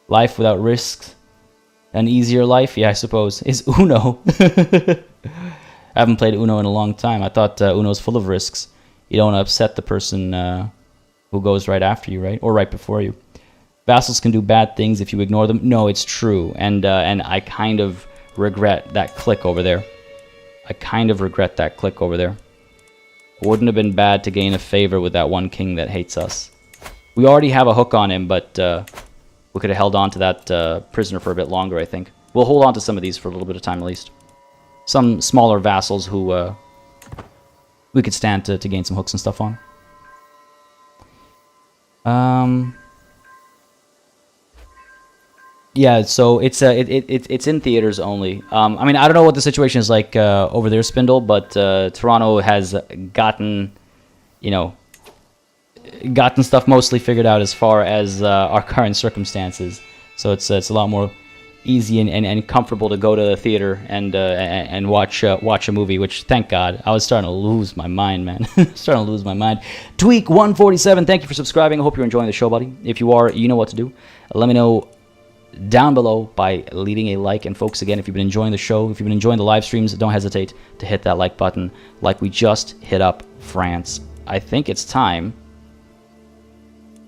A: Life without risks. An easier life? Yeah, I suppose. Is Uno. I haven't played Uno in a long time. I thought Uno's full of risks. You don't want to upset the person who goes right after you, right? Or right before you. Vassals can do bad things if you ignore them. No, it's true. And I kind of regret that click over there. Wouldn't have been bad to gain a favor with that one king that hates us. We already have a hook on him, but we could have held on to that prisoner for a bit longer, I think. We'll hold on to some of these for a little bit of time at least. Some smaller vassals who we could stand to gain some hooks and stuff on. Yeah, so it's in theaters only. I mean, I don't know what the situation is like over there, Spindle, but Toronto has gotten stuff mostly figured out as far as our current circumstances. So it's a lot more easy and comfortable to go to the theater and watch a movie, which, thank God. I was starting to lose my mind, man. Tweak 147, thank you for subscribing. I hope you're enjoying the show, buddy. If you are, you know what to do. Let me know down below by leaving a like. And folks, again, if you've been enjoying the show, if you've been enjoying the live streams, don't hesitate to hit that like button like we just hit up France. I think it's time.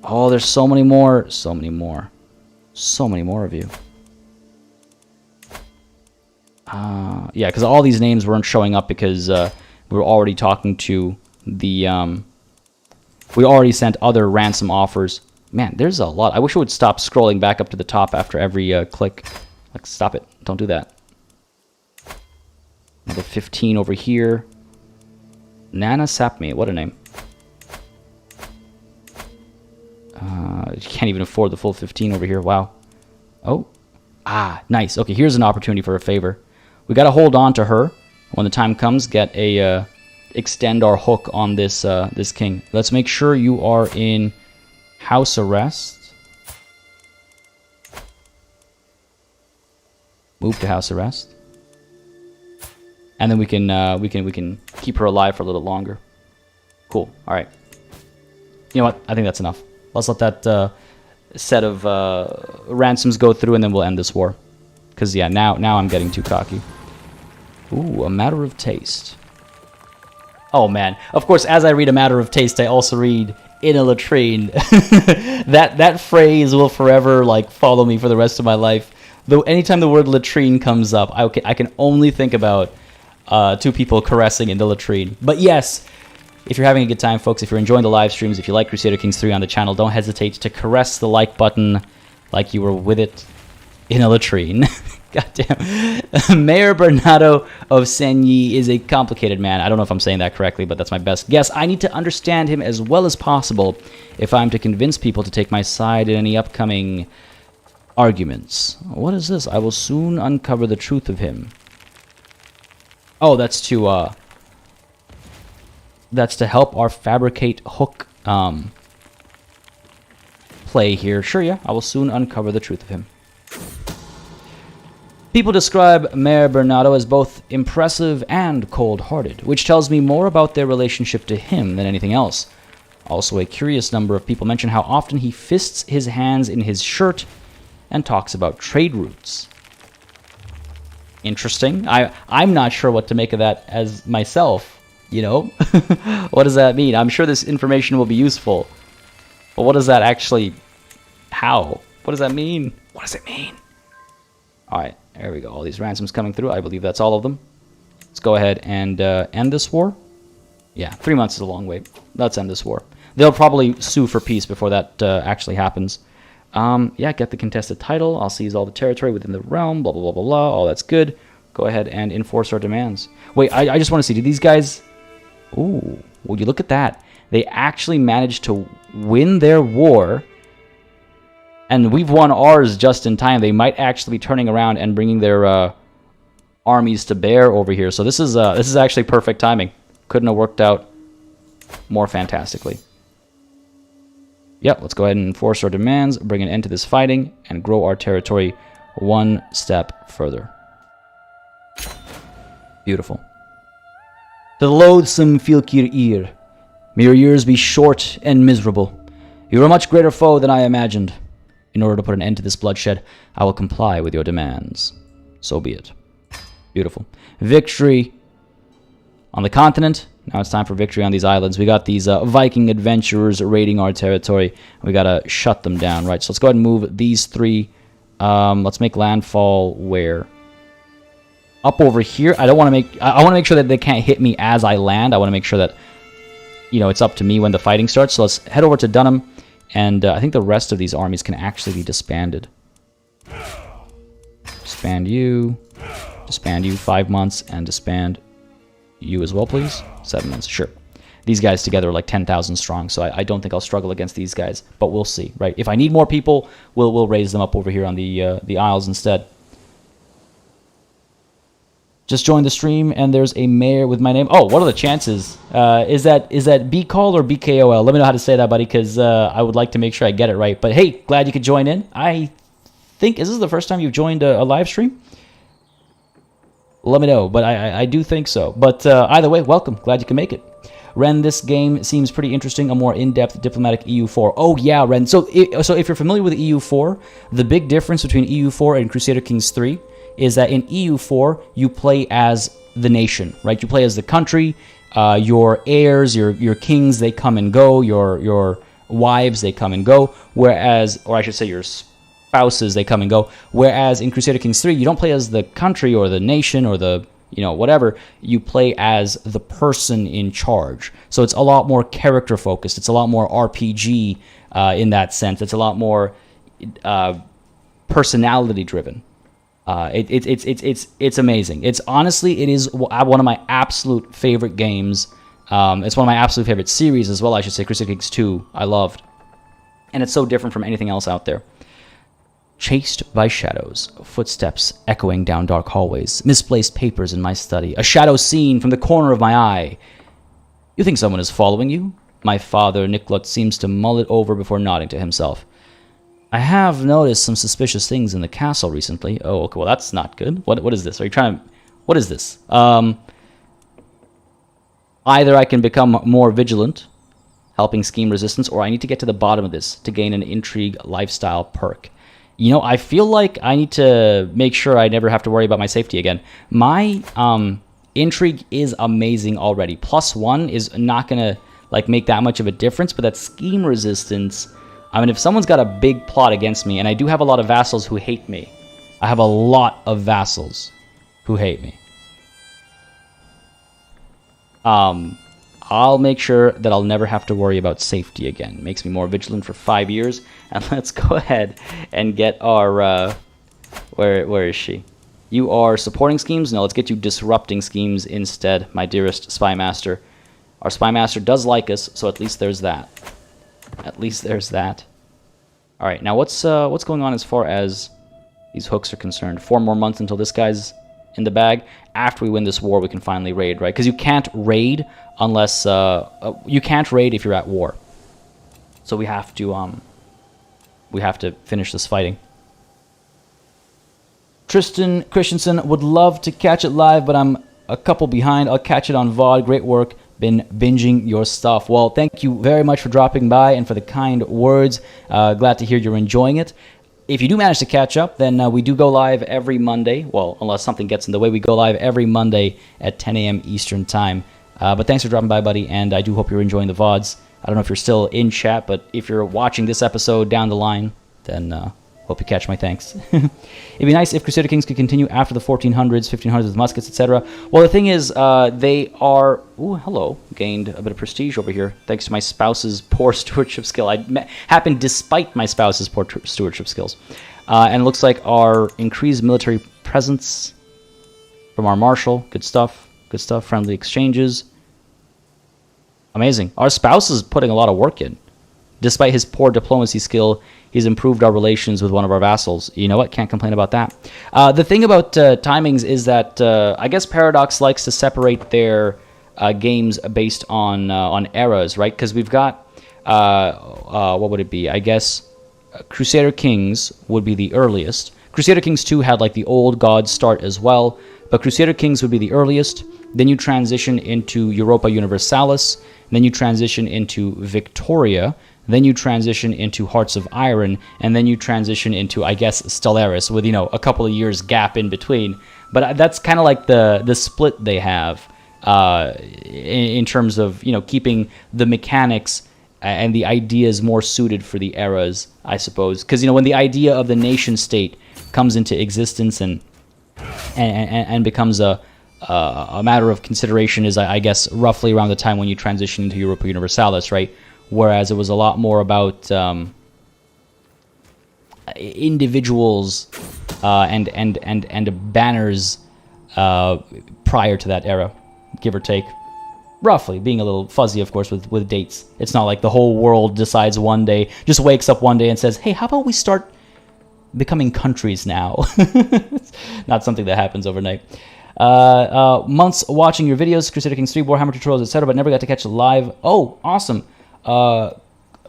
A: Oh, there's so many more of you. Yeah, because all these names weren't showing up because we were already talking to the... we already sent other ransom offers. Man, there's a lot. I wish it would stop scrolling back up to the top after every click. Like, stop it. Don't do that. Another 15 over here. Nana Sapme. What a name. You can't even afford the full 15 over here. Wow. Oh. Ah, nice. Okay, here's an opportunity for a favor. We got to hold on to her. When the time comes, get a extend our hook on this this king. Let's make sure you are in house arrest. Move to house arrest. And then we can keep her alive for a little longer. Cool. All right. You know what? I think that's enough. Let's let that set of ransoms go through, and then we'll end this war. Because, yeah, now I'm getting too cocky. Ooh, a matter of taste. Oh, man. Of course, as I read a matter of taste, I also read in a latrine. that phrase will forever, like, follow me for the rest of my life. Though anytime the word latrine comes up, I can only think about two people caressing in the latrine. But yes, if you're having a good time, folks, if you're enjoying the live streams, if you like Crusader Kings 3 on the channel, don't hesitate to caress the like button like you were with it in a latrine. Goddamn. Mayor Bernardo of Senyi is a complicated man. I don't know if I'm saying that correctly, but that's my best guess. I need to understand him as well as possible if I'm to convince people to take my side in any upcoming arguments. What is this? I will soon uncover the truth of him. Oh, that's to that's to help our fabricate hook play here. Sure, yeah, I will soon uncover the truth of him. People describe Mayor Bernardo as both impressive and cold-hearted, which tells me more about their relationship to him than anything else. Also, a curious number of people mention how often he fists his hands in his shirt and talks about trade routes. Interesting. I'm not sure what to make of that as myself, you know? What does that mean? I'm sure this information will be useful. But what does that actually... How? What does that mean? What does it mean? Alright, there we go. All these ransoms coming through. I believe that's all of them. Let's go ahead and end this war. Yeah, 3 months is a long wait. Let's end this war. They'll probably sue for peace before that actually happens. Yeah, get the contested title. I'll seize all the territory within the realm. Blah, blah, blah, blah, blah. All that's good. Go ahead and enforce our demands. Wait, I just want to see. Did these guys... Ooh, would you look at that? They actually managed to win their war... And we've won ours just in time. They might actually be turning around and bringing their armies to bear over here. So this is actually perfect timing. Couldn't have worked out more fantastically. Yep, let's go ahead and enforce our demands, bring an end to this fighting, and grow our territory one step further. Beautiful. To the loathsome Filkir Ir, may your years be short and miserable. You are a much greater foe than I imagined. In order to put an end to this bloodshed, I will comply with your demands. So be it. Beautiful. Victory on the continent. Now it's time for victory on these islands. We got these Viking adventurers raiding our territory. We gotta shut them down, right? So let's go ahead and move these three. Let's make landfall where? Up over here. I want to make sure that they can't hit me as I land. I want to make sure that, you know, it's up to me when the fighting starts. So let's head over to Dunham. And I think the rest of these armies can actually be disbanded. Disband you. Disband you 5 months. And disband you as well, please. 7 months. Sure. These guys together are like 10,000 strong. So I don't think I'll struggle against these guys. But we'll see, right? If I need more people, we'll raise them up over here on the Isles instead. Just joined the stream, and there's a mayor with my name. Oh, what are the chances? Is that BCall or BKOL? Let me know how to say that, buddy, because I would like to make sure I get it right. But hey, glad you could join in. I think, is this the first time you've joined a live stream? Let me know, but I do think so. But either way, welcome. Glad you can make it. Ren, this game seems pretty interesting. A more in-depth diplomatic EU4. Oh, yeah, Ren. So if you're familiar with EU4, the big difference between EU4 and Crusader Kings 3 is that in EU4, you play as the nation, right? You play as the country. Your heirs, your kings, they come and go. Your wives, they come and go. Whereas, or I should say your spouses, they come and go. Whereas in Crusader Kings 3, you don't play as the country or the nation or the, you know, whatever. You play as the person in charge. So it's a lot more character focused. It's a lot more RPG in that sense. It's a lot more personality driven. It's amazing. It's honestly, it is one of my absolute favorite games. It's one of my absolute favorite series as well, I should say. Crusader Kings 2, I loved. And it's so different from anything else out there. Chased by shadows, footsteps echoing down dark hallways, misplaced papers in my study, a shadow seen from the corner of my eye. You think someone is following you? My father, Niklot, seems to mull it over before nodding to himself. I have noticed some suspicious things in the castle recently. Oh, okay, well, that's not good. What is this? Are you trying to... What is this? Either I can become more vigilant, helping scheme resistance, or I need to get to the bottom of this to gain an intrigue lifestyle perk. You know, I feel like I need to make sure I never have to worry about my safety again. My intrigue is amazing already. +1 is not going to like make that much of a difference, but that scheme resistance... I mean, if someone's got a big plot against me, and I do have a lot of vassals who hate me. I have a lot of vassals who hate me. I'll make sure that I'll never have to worry about safety again. It makes me more vigilant for 5 years. And let's go ahead and get our... Where is she? You are supporting schemes? No, let's get you disrupting schemes instead, my dearest Spy Master. Our Spy Master does like us, so at least there's that. At least there's that. All right, now what's going on as far as these hooks are concerned? 4 more months until this guy's in the bag. After we win this war, we can finally raid, right? Because you can't raid unless you can't raid if you're at war. So we have to finish this fighting. Tristan Christensen would love to catch it live, but I'm a couple behind. I'll catch it on VOD. Great work. Been binging your stuff. Well, thank you very much for dropping by and for the kind words. Glad to hear you're enjoying it. If you do manage to catch up, then we do go live every Monday. Well, unless something gets in the way, we go live every Monday at 10 a.m. Eastern Time. But thanks for dropping by, buddy, and I do hope you're enjoying the VODs. I don't know if you're still in chat, but if you're watching this episode down the line, then hope you catch my thanks. It'd be nice if Crusader Kings could continue after the 1400s, 1500s with muskets, etc. Well, the thing is, they are... Ooh, hello. Gained a bit of prestige over here, thanks to my spouse's poor stewardship skill. Happened despite my spouse's poor stewardship skills. And it looks like our increased military presence from our marshal. Good stuff. Good stuff. Friendly exchanges. Amazing. Our spouse is putting a lot of work in. Despite his poor diplomacy skill, he's improved our relations with one of our vassals. You know what? Can't complain about that. The thing about timings is that I guess Paradox likes to separate their games based on eras, right? Because we've got, what would it be? I guess Crusader Kings would be the earliest. Crusader Kings 2 had like the old gods start as well, but Crusader Kings would be the earliest. Then you transition into Europa Universalis. Then you transition into Victoria. Then you transition into Hearts of Iron, and then you transition into, I guess, Stellaris, with, you know, a couple of years gap in between. But that's kind of like the split they have in terms of, you know, keeping the mechanics and the ideas more suited for the eras, I suppose. Because, you know, when the idea of the nation state comes into existence and becomes a matter of consideration is, I guess, roughly around the time when you transition into Europa Universalis, right? Whereas it was a lot more about individuals and banners prior to that era, give or take. Roughly, being a little fuzzy, of course, with dates. It's not like the whole world decides one day, just wakes up one day and says, hey, how about we start becoming countries now? It's not something that happens overnight. Months watching your videos, Crusader Kings 3, Warhammer tutorials, etc., but never got to catch it live. Oh, awesome.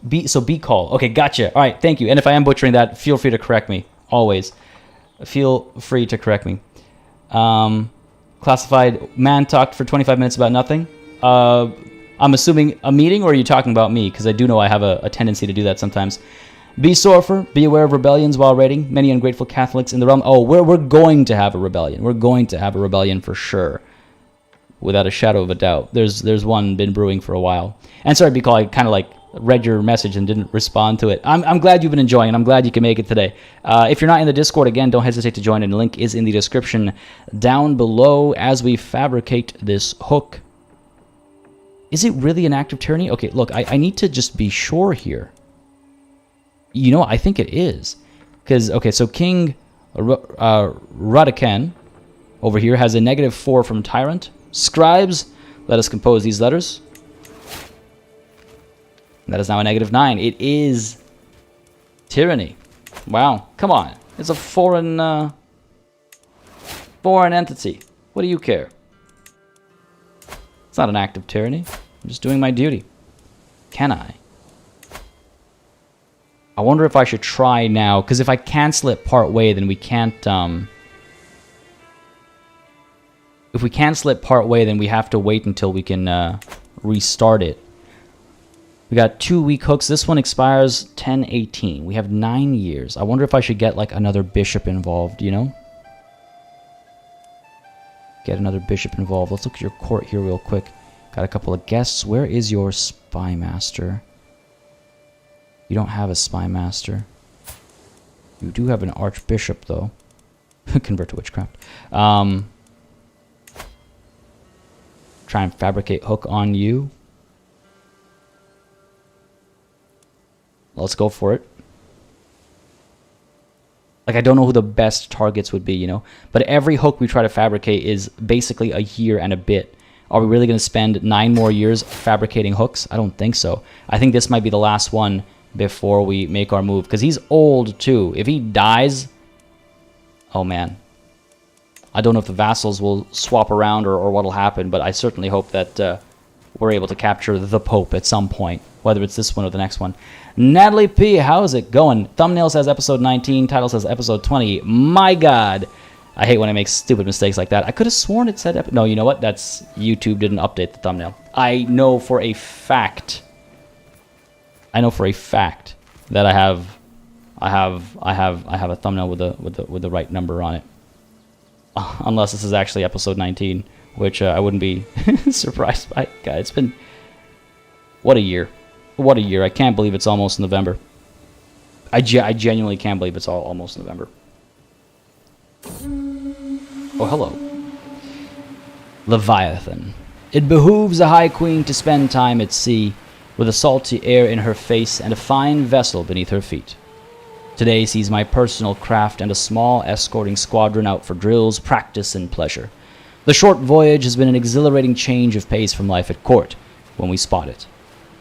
A: Beat call. Okay, gotcha. All right, thank you. And if I am butchering that, feel free to correct me. Always. Feel free to correct me. Classified man talked for 25 minutes about nothing. I'm assuming a meeting, or are you talking about me? Because I do know I have a tendency to do that sometimes. Be Sorfer, be aware of rebellions while raiding. Many ungrateful Catholics in the realm. Oh, we're going to have a rebellion. We're going to have a rebellion for sure. Without a shadow of a doubt. There's one been brewing for a while. And sorry, Bicol, I kind of like read your message and didn't respond to it. I'm glad you've been enjoying it. I'm glad you can make it today. If you're not in the Discord, again, don't hesitate to join, and the link is in the description down below as we fabricate this hook. Is it really an act of tyranny? Okay, look, I need to just be sure here. You know, I think it is. Because, okay, so King Radaken over here has a -4 from Tyrant. Scribes, let us compose these letters. That is now a -9. It is tyranny. Wow, come on. It's a foreign entity. What do you care? It's not an act of tyranny. I'm just doing my duty. Can I? I wonder if I should try now, because if I cancel it part way, then we can't... If we cancel it part way, then we have to wait until we can restart it. We got 2 weak hooks. This one expires 10/18. We have 9 years. I wonder if I should get like another bishop involved, you know? Get another bishop involved. Let's look at your court here real quick. Got a couple of guests. Where is your spy master? You don't have a spy master. You do have an archbishop, though. Convert to witchcraft. Try and fabricate hook on you. Let's go for it. Like, I don't know who the best targets would be, you know? But every hook we try to fabricate is basically a year and a bit. Are we really going to spend 9 more years fabricating hooks? I don't think so. I think this might be the last one before we make our move. Because he's old, too. If he dies... Oh, man. I don't know if the vassals will swap around or what'll happen, but I certainly hope that we're able to capture the Pope at some point, whether it's this one or the next one. Natalie P, how's it going? Thumbnail says episode 19, title says episode 20. My God. I hate when I make stupid mistakes like that. I could have sworn it said... No, you know what? That's... YouTube didn't update the thumbnail. I know for a fact... that I have a thumbnail with the right number on it. Unless this is actually episode 19, which I wouldn't be surprised by. God, it's been... What a year. What a year. I can't believe it's almost November. I genuinely can't believe it's almost November. Oh, hello. Leviathan. It behooves a high queen to spend time at sea, with a salty air in her face and a fine vessel beneath her feet. Today sees my personal craft and a small escorting squadron out for drills, practice, and pleasure. The short voyage has been an exhilarating change of pace from life at court, when we spot it.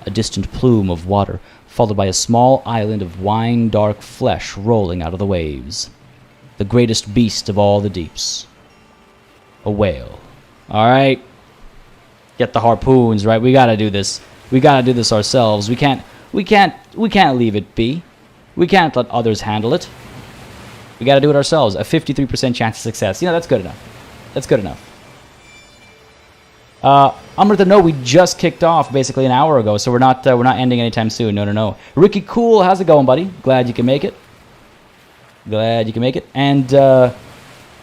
A: A distant plume of water, followed by a small island of wine-dark flesh rolling out of the waves. The greatest beast of all the deeps. A whale. Alright. Get the harpoons, right? We gotta do this. We gotta do this ourselves. We can't leave it be. We can't let others handle it. We gotta do it ourselves. A 53% chance of success. You know, that's good enough. That's good enough. Amrita, no, we just kicked off basically an hour ago, so we're not ending anytime soon. No. Ricky Cool, how's it going, buddy? Glad you can make it. Glad you can make it. And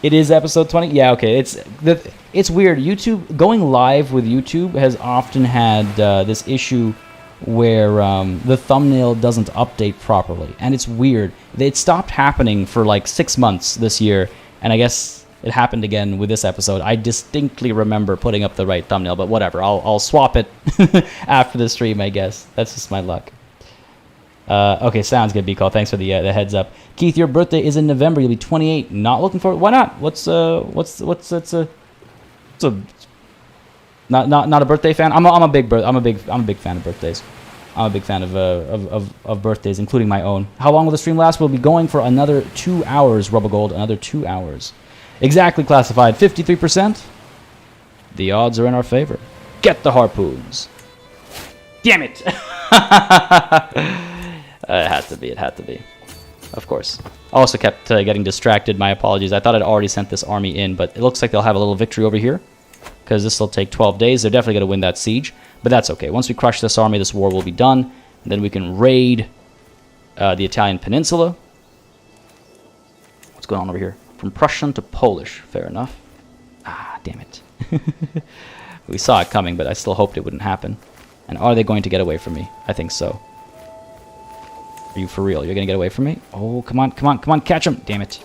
A: it is episode 20. Yeah, okay. It's weird. YouTube going live with YouTube has often had this issue where the thumbnail doesn't update properly, and it's weird. It stopped happening for like 6 months this year, and I guess it happened again with this episode. I distinctly remember putting up the right thumbnail, but whatever. I'll swap it after the stream, I guess. That's just my luck. Okay, sounds good, B-Call. Thanks for the heads up. Keith, your birthday is in November. You'll be 28. Not looking forward. Why not? Not a birthday fan. I'm a big fan of birthdays. I'm a big fan of birthdays, including my own. How long will the stream last? We'll be going for another 2 hours, Rubber Gold. Another 2 hours. Exactly classified. 53%. The odds are in our favor. Get the harpoons. Damn it! It had to be. It had to be. Of course. I also kept getting distracted. My apologies. I thought I'd already sent this army in, but it looks like they'll have a little victory over here, because this will take 12 days. They're definitely going to win that siege, but that's okay. Once we crush this army, this war will be done, and then we can raid the Italian peninsula. What's going on over here? From Prussian to Polish. Fair enough. Ah, damn it. We saw it coming, but I still hoped it wouldn't happen. And are they going to get away from me? I think so. Are you for real? You're going to get away from me? Oh, come on, come on, come on, catch him! Damn it.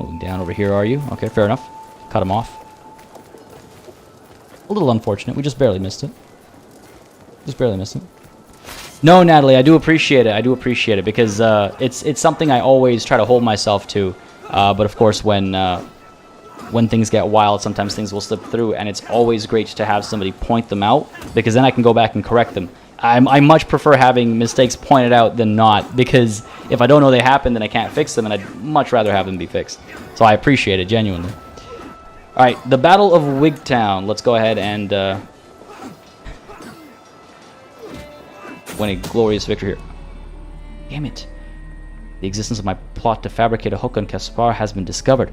A: Moving down over here, are you? Okay, fair enough. Cut him off. A little unfortunate. We just barely missed it. Just barely missed it. No, Natalie, I do appreciate it. I do appreciate it, because it's something I always try to hold myself to. But of course, when things get wild, sometimes things will slip through, and it's always great to have somebody point them out, because then I can go back and correct them. I much prefer having mistakes pointed out than not, because if I don't know they happened, then I can't fix them, and I'd much rather have them be fixed. So I appreciate it, genuinely. Alright, the Battle of Wigtown. Let's go ahead and win a glorious victory here. Damn it. The existence of my plot to fabricate a hook on Caspar has been discovered.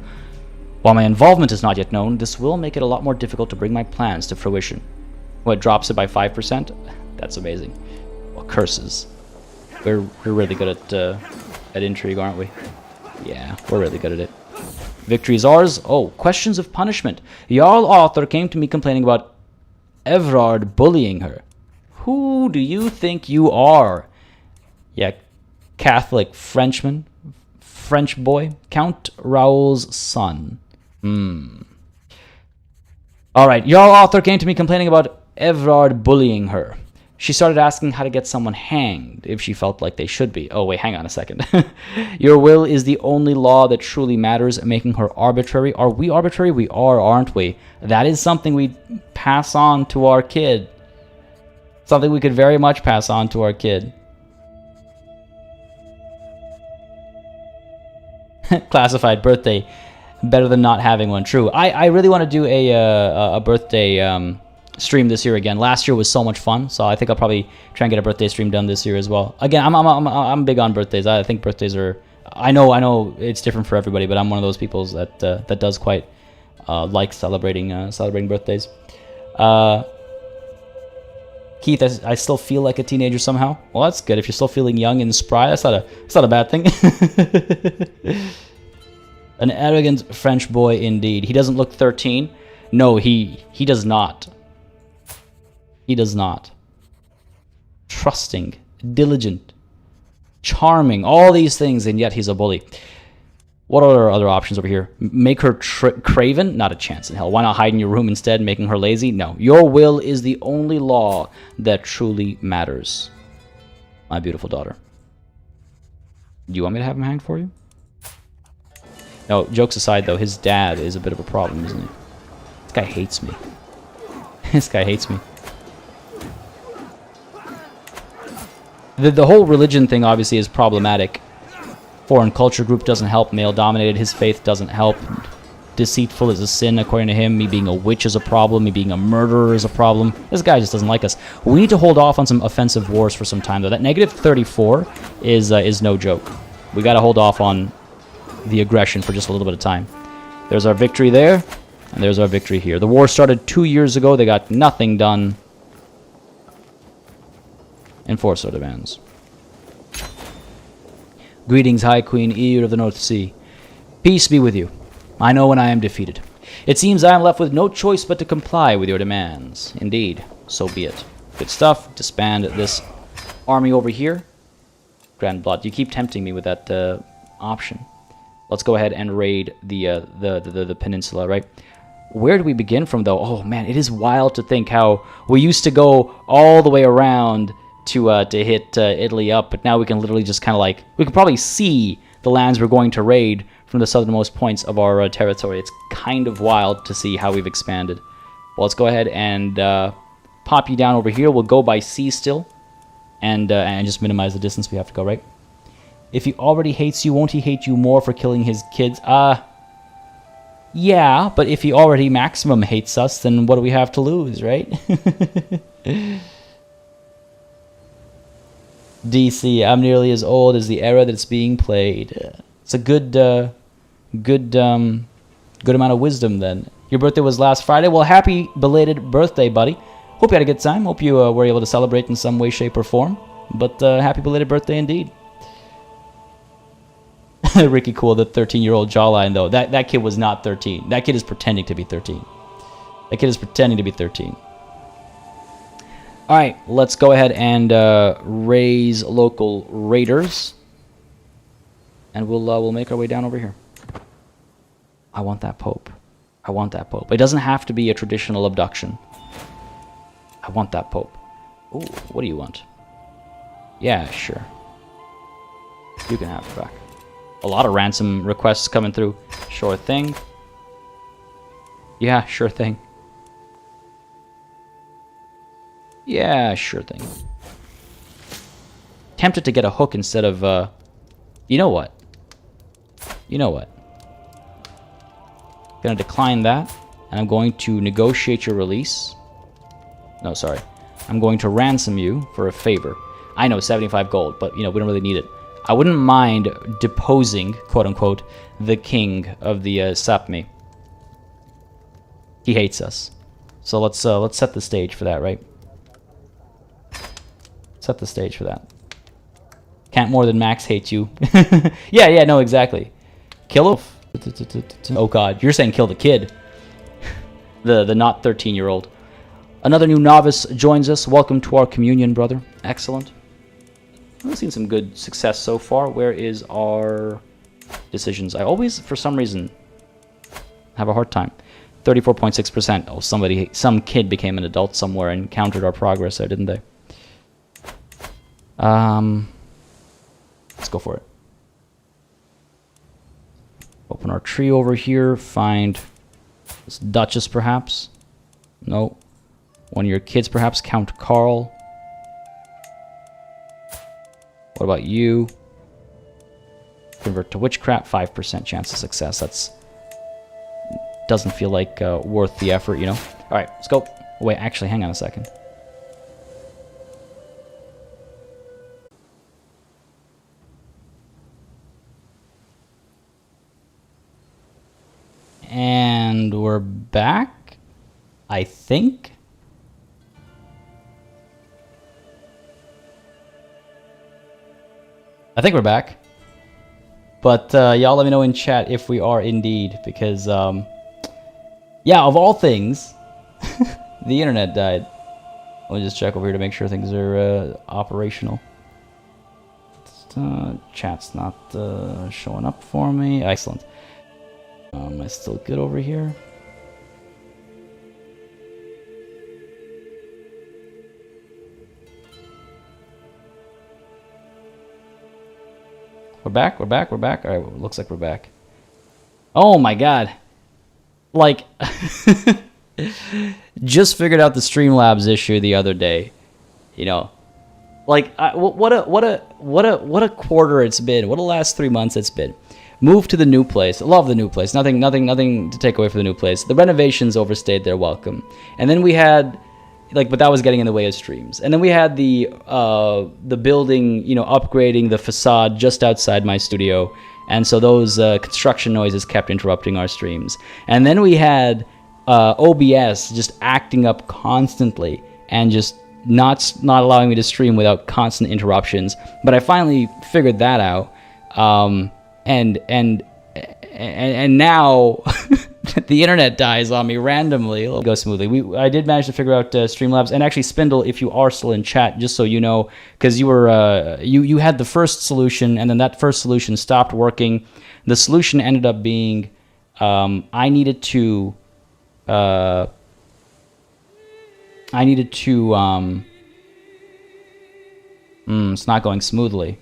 A: While my involvement is not yet known, this will make it a lot more difficult to bring my plans to fruition. What, drops it by 5%? That's amazing. Well, curses. We're really good at intrigue, aren't we? Yeah, we're really good at it. Victory is ours. Oh, questions of punishment. Jarl Audr came to me complaining about Evrard bullying her. Who do you think you are? Yeah, Catholic Frenchman. French boy. Count Raoul's son. Alright, Jarl Audr came to me complaining about Evrard bullying her. She started asking how to get someone hanged if she felt like they should be. Oh, wait, hang on a second. Your will is the only law that truly matters, making her arbitrary. Are we arbitrary? We are, aren't we? That is something we pass on to our kid. Something we could very much pass on to our kid. classified birthday. Better than not having one. True. I really want to do a birthday stream this year again. Last year was so much fun, so I think I'll probably try and get a birthday stream done this year as well. Again, I'm big on birthdays. I think birthdays are. I know it's different for everybody, but I'm one of those people that does quite like celebrating birthdays. Keith, I still feel like a teenager somehow. Well, that's good. If you're still feeling young and spry, that's not a bad thing. An arrogant French boy indeed. He doesn't look 13. No, he does not. He does not. Trusting, diligent, charming, all these things, and yet he's a bully. What are other options over here? Make her craven? Not a chance in hell. Why not hide in your room instead, making her lazy? No. Your will is the only law that truly matters. My beautiful daughter. Do you want me to have him hanged for you? No, jokes aside though, his dad is a bit of a problem, isn't he? This guy hates me. This guy hates me. The whole religion thing obviously is problematic. Foreign culture group doesn't help. Male-dominated. His faith doesn't help. Deceitful is a sin, according to him. Me being a witch is a problem. Me being a murderer is a problem. This guy just doesn't like us. We need to hold off on some offensive wars for some time, though. That negative 34 is no joke. We got to hold off on the aggression for just a little bit of time. There's our victory there, and there's our victory here. The war started 2 years ago. They got nothing done. Enforce our demands. Greetings, High Queen Audr of the North Sea. Peace be with you. I know when I am defeated. It seems I am left with no choice but to comply with your demands. Indeed, so be it. Good stuff. Disband this army over here. Grand Blood. You keep tempting me with that option. Let's go ahead and raid the peninsula, right? Where do we begin from, though? Oh, man, it is wild to think how we used to go all the way around to hit Italy up, but now we can literally just kind of like, we can probably see the lands we're going to raid from the southernmost points of our territory. It's kind of wild to see how we've expanded. Well, let's go ahead and pop you down over here. We'll go by sea still, and just minimize the distance we have to go, right? If he already hates you, won't he hate you more for killing his kids? Yeah, but if he already maximum hates us, then what do we have to lose, right? DC, I'm nearly as old as the era that's being played. It's a good amount of wisdom then. Your birthday was last Friday. Well, happy belated birthday, buddy. Hope you had a good time. Hope you were able to celebrate in some way, shape, or form. But happy belated birthday indeed. Ricky Cool, the 13-year-old jawline, though. That kid was not 13. That kid is pretending to be 13. That kid is pretending to be 13. All right, let's go ahead and raise local raiders, and we'll make our way down over here. I want that Pope. I want that Pope. It doesn't have to be a traditional abduction. I want that Pope. Ooh, what do you want? Yeah, sure. You can have it back. A lot of ransom requests coming through. Sure thing. Yeah, sure thing. Yeah, sure thing. Tempted to get a hook instead of, you know what? You know what? Gonna decline that, and I'm going to negotiate your release. No, sorry. I'm going to ransom you for a favor. I know, 75 gold, but, you know, we don't really need it. I wouldn't mind deposing, quote-unquote, the king of the Sapmi. He hates us. So let's set the stage for that, right? Set the stage for that. Can't more than Max hate you. yeah, no, exactly. Kill him? Oh god, you're saying kill the kid. the not 13-year-old. Another new novice joins us. Welcome to our communion, brother. Excellent. We've seen some good success so far. Where is our decisions? I always, for some reason, have a hard time. 34.6%. Oh, some kid became an adult somewhere and countered our progress there, didn't they? Let's go for it. Open our tree over here. Find this Duchess, perhaps. No. One of your kids, perhaps. Count Carl. What about you? convert to witchcraft, 5% chance of success. That's doesn't feel like worth the effort, you know. All right, let's go. Wait, actually, hang on a second. And we're back, I think. I think we're back. But y'all let me know in chat if we are indeed, because, yeah, of all things, the internet died. Let me just check over here to make sure things are operational. Chat's not showing up for me. Excellent. Am I still good over here? We're back. Alright, looks like we're back. Oh my god. Like, just figured out the Streamlabs issue the other day. You know, like, what a quarter it's been. What a last 3 months it's been. Moved to the new place. Love the new place. Nothing to take away from the new place. The renovations overstayed their welcome. And then we had, like, but that was getting in the way of streams. And then we had the building, you know, upgrading the facade just outside my studio. And so those construction noises kept interrupting our streams. And then we had OBS just acting up constantly and just not allowing me to stream without constant interruptions. But I finally figured that out. And now the internet dies on me randomly. It'll go smoothly. I did manage to figure out Streamlabs, and actually, Spindle, if you are still in chat, just so you know, because you were you had the first solution, and then that first solution stopped working. The solution ended up being I needed to it's not going smoothly.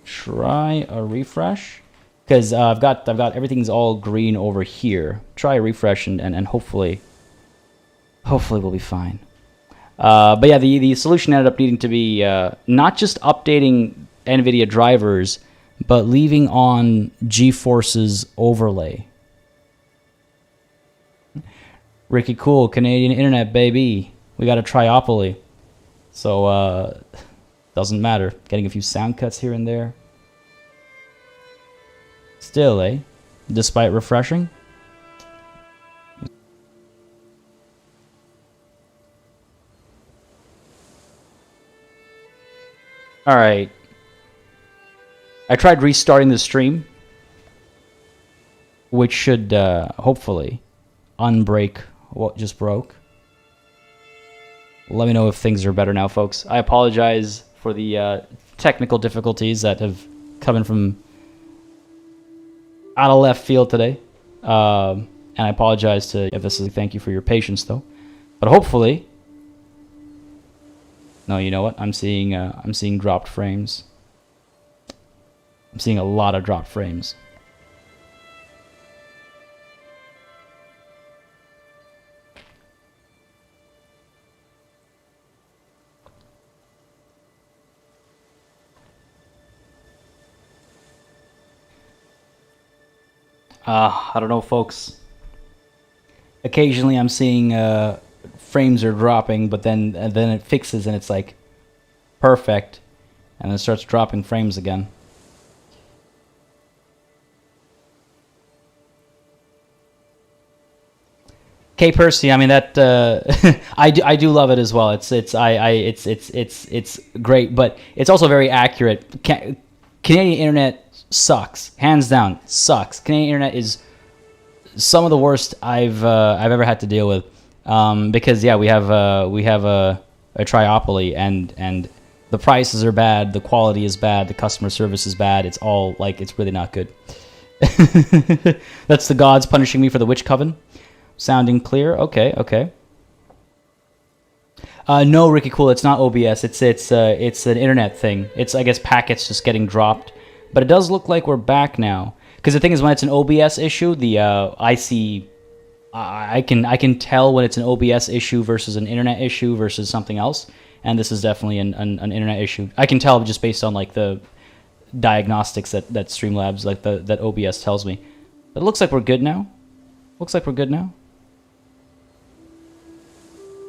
A: Try a refresh, because I've got everything's all green over here. Try a refresh and hopefully we'll be fine. But yeah, the solution ended up needing to be not just updating NVIDIA drivers, but leaving on GeForce's overlay. Ricky Cool, Canadian internet baby. We got a triopoly, so doesn't matter. Getting a few sound cuts here and there. Still, eh? Despite refreshing. Alright. I tried restarting the stream, which should hopefully unbreak what just broke. Let me know if things are better now, folks. I apologize for the technical difficulties that have come in from out of left field today. And I apologize to thank you for your patience, though. But hopefully... No, you know what? I'm seeing dropped frames. I'm seeing a lot of dropped frames. I don't know, folks. Occasionally I'm seeing frames are dropping, but then it fixes and it's like perfect, and then it starts dropping frames again. K Percy, I mean that I do love it as well. It's great, but it's also very accurate. Canadian internet sucks, hands down, sucks. Canadian internet is some of the worst I've ever had to deal with, because yeah, we have a triopoly, and the prices are bad, the quality is bad, the customer service is bad. It's all like, it's really not good. That's the gods punishing me for the witch coven. Sounding clear? Okay. No, Ricky Cool, it's not OBS. It's an internet thing. It's, I guess, packets just getting dropped. But it does look like we're back now. Because the thing is, when it's an OBS issue, I can tell when it's an OBS issue versus an internet issue versus something else. And this is definitely an internet issue. I can tell just based on like the diagnostics that Streamlabs, like that OBS tells me. But it looks like we're good now. Looks like we're good now.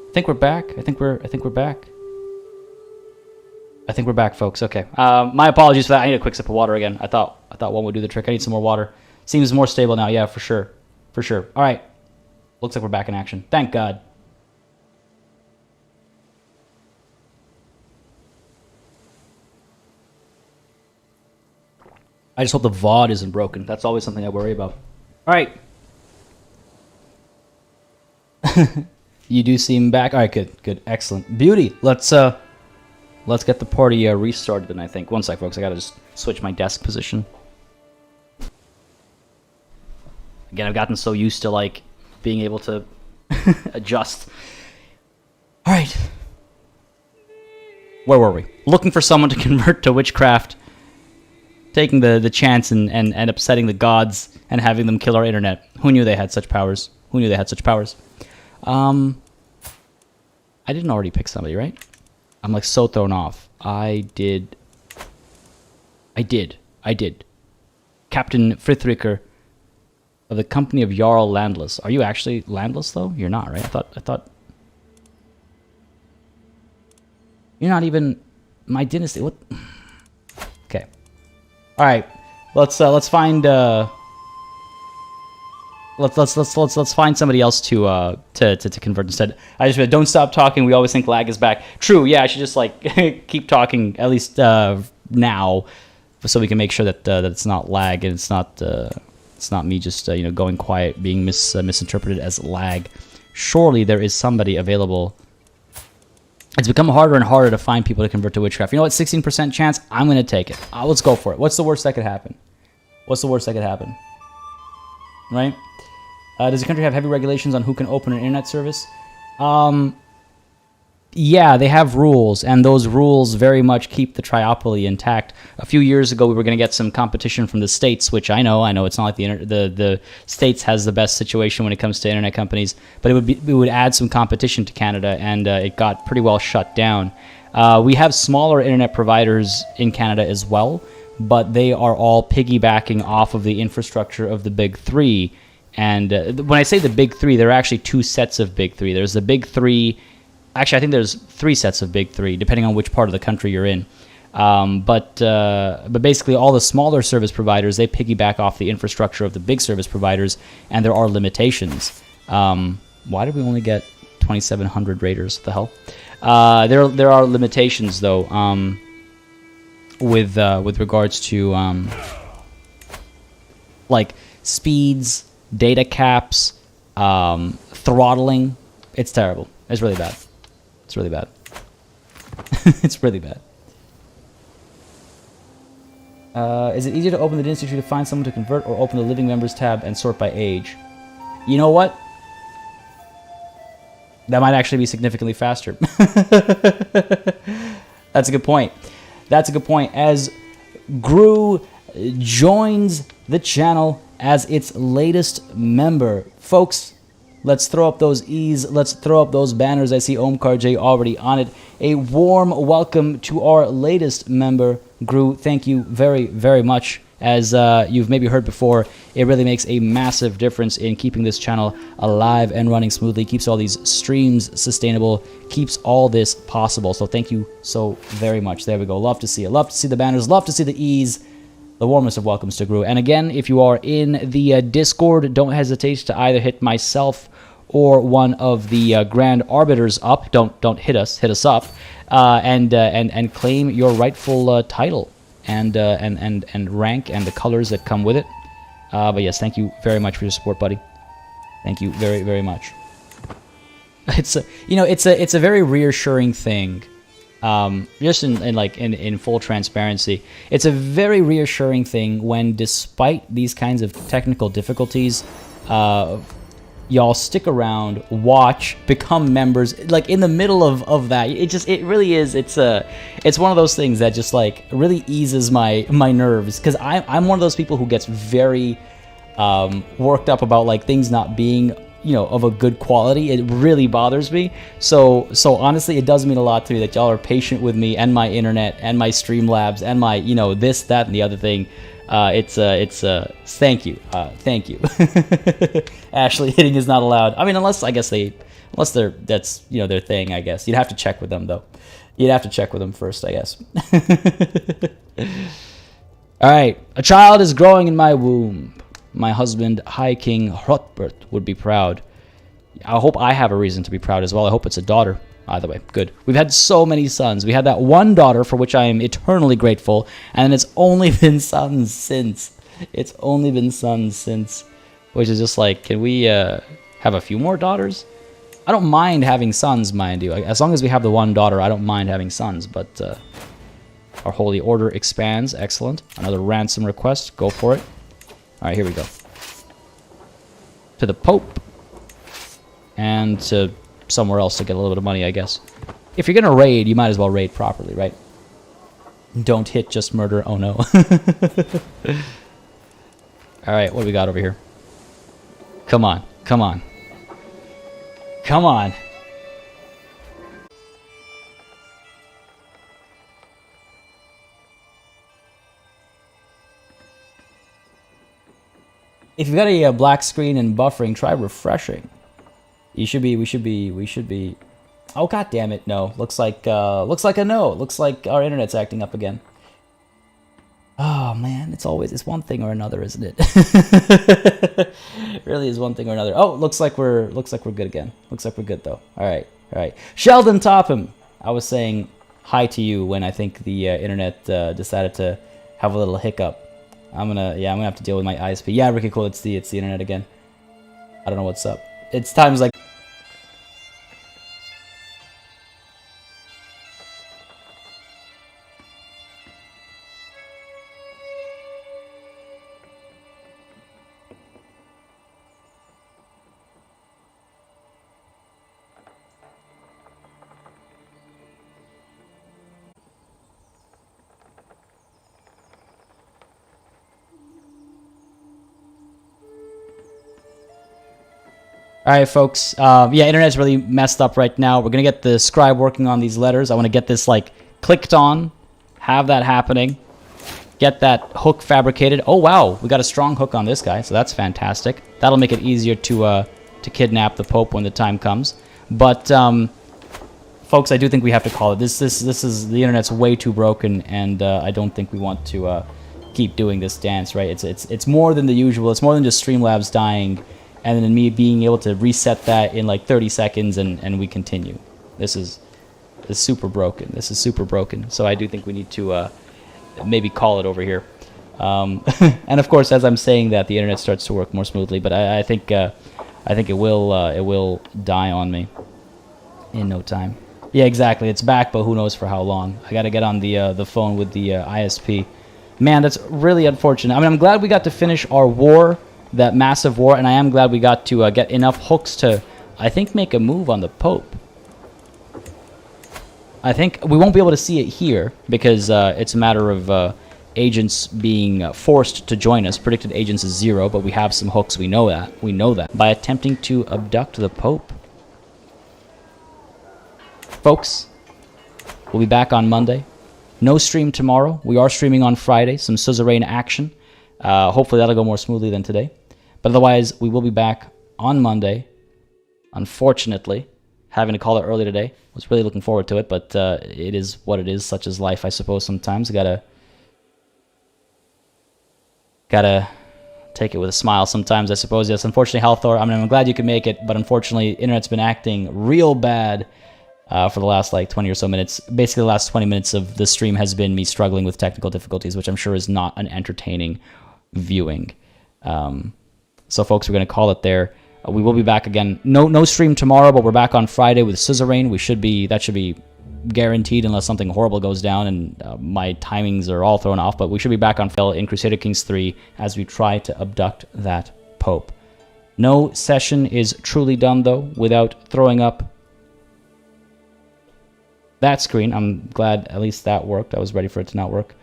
A: I think we're back. I think we're back. I think we're back, folks. Okay. My apologies for that. I need a quick sip of water again. I thought one would do the trick. I need some more water. Seems more stable now. Yeah, for sure. For sure. All right. Looks like we're back in action. Thank God. I just hope the VOD isn't broken. That's always something I worry about. All right. You do seem back. All right, good, excellent, beauty. Let's get the party restarted. Then I think. One sec, folks. I gotta just switch my desk position. Again, I've gotten so used to like being able to adjust. All right. Where were we? Looking for someone to convert to witchcraft. Taking the chance and upsetting the gods and having them kill our internet. Who knew they had such powers? Who knew they had such powers? I didn't already pick somebody, right? I'm like so thrown off. I did. Captain Frithriker of the company of Jarl Landless. Are you actually landless though? You're not, right? I thought. You're not even my dynasty. What? Okay. All right. Let's find let's find somebody else to convert instead. I just don't stop talking. We always think lag is back. True. Yeah, I should just like keep talking at least now, so we can make sure that that it's not lag and it's not me just you know, going quiet, being misinterpreted as lag. Surely there is somebody available. It's become harder and harder to find people to convert to witchcraft. You know what? 16% chance. I'm gonna take it. Let's go for it. What's the worst that could happen? What's the worst that could happen? Right? Does the country have heavy regulations on who can open an internet service? Yeah, they have rules, and those rules very much keep the triopoly intact. A few years ago, we were going to get some competition from the States, which I know it's not like the States has the best situation when it comes to internet companies, but it would add some competition to Canada, and it got pretty well shut down. We have smaller internet providers in Canada as well, but they are all piggybacking off of the infrastructure of the big three. And when I say the big three, there are actually two sets of big three. There's the big three. Actually, I think there's three sets of big three, depending on which part of the country you're in. But basically, all the smaller service providers, they piggyback off the infrastructure of the big service providers, and there are limitations. Why did we only get 2,700 raiders? What the hell? There are limitations, though, with regards to like speeds, data caps, throttling. It's terrible. It's really bad. It's really bad. It's really bad. Is it easier to open the dynasty tree to find someone to convert, or open the living members tab and sort by age? You know what? That might actually be significantly faster. That's a good point. That's a good point. As Gru joins the channel as its latest member. Folks, let's throw up those E's. Let's throw up those banners. I see Omkar J already on it. A warm welcome to our latest member, Gru. Thank you very, very much. As you've maybe heard before, it really makes a massive difference in keeping this channel alive and running smoothly, keeps all these streams sustainable, keeps all this possible. So thank you so very much. There we go. Love to see it. Love to see the banners. Love to see the E's. The warmest of welcomes to Gru. And again, if you are in the Discord, don't hesitate to either hit myself or one of the Grand Arbiters up. Don't hit us. Hit us up, and claim your rightful title and rank and the colors that come with it. But yes, thank you very much for your support, buddy. Thank you very, very much. It's a very reassuring thing. Just in full transparency, it's a very reassuring thing when, despite these kinds of technical difficulties, y'all stick around, watch, become members. Like in the middle of that, it really is. It's one of those things that just like really eases my nerves, because I'm one of those people who gets very worked up about like things not being you know, of a good quality. It really bothers me. So honestly, it does mean a lot to me that y'all are patient with me and my internet and my Streamlabs and my, you know, this, that, and the other thing. It's thank you. Thank you. Ashley, hitting is not allowed. I mean, unless that's, you know, their thing, I guess. You'd have to check with them, though. You'd have to check with them first, I guess. All right. A child is growing in my womb. My husband, High King Hrotbert, would be proud. I hope I have a reason to be proud as well. I hope it's a daughter. Either way, good. We've had so many sons. We had that one daughter for which I am eternally grateful, and it's only been sons since. It's only been sons since, which is just like, can we have a few more daughters? I don't mind having sons, mind you. As long as we have the one daughter, I don't mind having sons, but our holy order expands. Excellent. Another ransom request. Go for it. All right, here we go. To the Pope. And to somewhere else to get a little bit of money, I guess. If you're gonna raid, you might as well raid properly, right? Don't hit, just murder. Oh no. Alright, what do we got over here? Come on, come on. Come on. If you've got a black screen and buffering, try refreshing. We should be. Oh, god damn it, no. Looks like a no. Looks like our internet's acting up again. Oh man, it's one thing or another, isn't it? It really is one thing or another. Oh, looks like we're good again. Looks like we're good though. Alright. Sheldon Topham! I was saying hi to you when I think the internet decided to have a little hiccup. I'm gonna have to deal with my ISP. Yeah, Ricky Cool, it's the internet again. I don't know what's up. It's times like Alright, folks. Yeah, internet's really messed up right now. We're going to get the scribe working on these letters. I want to get this, like, clicked on. Have that happening. Get that hook fabricated. Oh, wow. We got a strong hook on this guy, so that's fantastic. That'll make it easier to kidnap the Pope when the time comes. But, folks, I do think we have to call it. This is... The internet's way too broken, and I don't think we want to keep doing this dance, right? It's more than the usual. It's more than just Streamlabs dying and then me being able to reset that in like 30 seconds and we continue. This is super broken. This is super broken. So I do think we need to maybe call it over here. And of course, as I'm saying that, the internet starts to work more smoothly. But I think it will die on me in no time. Yeah, exactly. It's back, but who knows for how long. I got to get on the phone with the ISP. Man, that's really unfortunate. I mean, I'm glad we got to finish our war, that massive war, and I am glad we got to get enough hooks to, I think, make a move on the Pope. I think we won't be able to see it here because it's a matter of agents being forced to join us. Predicted agents is 0, but we have some hooks. We know that. We know that. By attempting to abduct the Pope. Folks, we'll be back on Monday. No stream tomorrow. We are streaming on Friday. Some suzerain action. Hopefully that'll go more smoothly than today. But otherwise, we will be back on Monday. Unfortunately, having to call it early today. Was really looking forward to it, but it is what it is. Such is life, I suppose. Sometimes gotta take it with a smile. Sometimes, I suppose. Yes. Unfortunately, Halthor. I mean, I'm glad you could make it, but unfortunately, internet's been acting real bad for the last like 20 or so minutes. Basically, the last 20 minutes of the stream has been me struggling with technical difficulties, which I'm sure is not an entertaining viewing. So, folks, we're gonna call it there. We will be back again. No stream tomorrow, but we're back on Friday with Suzerain. That should be guaranteed unless something horrible goes down and my timings are all thrown off. But we should be back on in Crusader Kings 3 as we try to abduct that Pope. No session is truly done, though, without throwing up that screen. I'm glad at least that worked. I was ready for it to not work.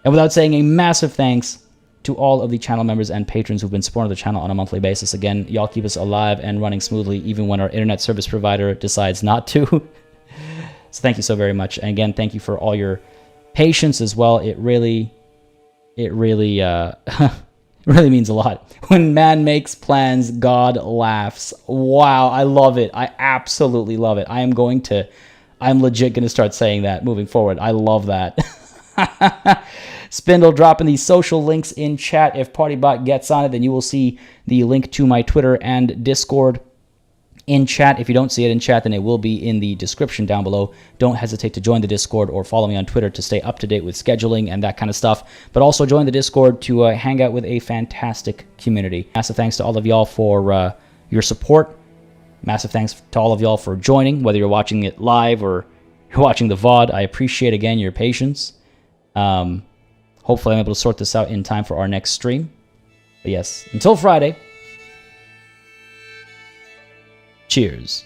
A: And without saying a massive thanks to all of the channel members and patrons who've been supporting the channel on a monthly basis. Again, y'all keep us alive and running smoothly even when our internet service provider decides not to. So thank you so very much. And again, thank you for all your patience as well. It really really means a lot. When man makes plans, God laughs. Wow, I love it. I absolutely love it. I'm legit going to start saying that moving forward. I love that. Spindle dropping these social links in chat. If PartyBot gets on it, then you will see the link to my Twitter and Discord in chat. If you don't see it in chat, then it will be in the description down below. Don't hesitate to join the Discord or follow me on Twitter to stay up to date with scheduling and that kind of stuff. But also join the Discord to hang out with a fantastic community. Massive thanks to all of y'all for your support. Massive thanks to all of y'all for joining, whether you're watching it live or you're watching the VOD. I appreciate, again, your patience. Hopefully I'm able to sort this out in time for our next stream. But yes, until Friday, cheers.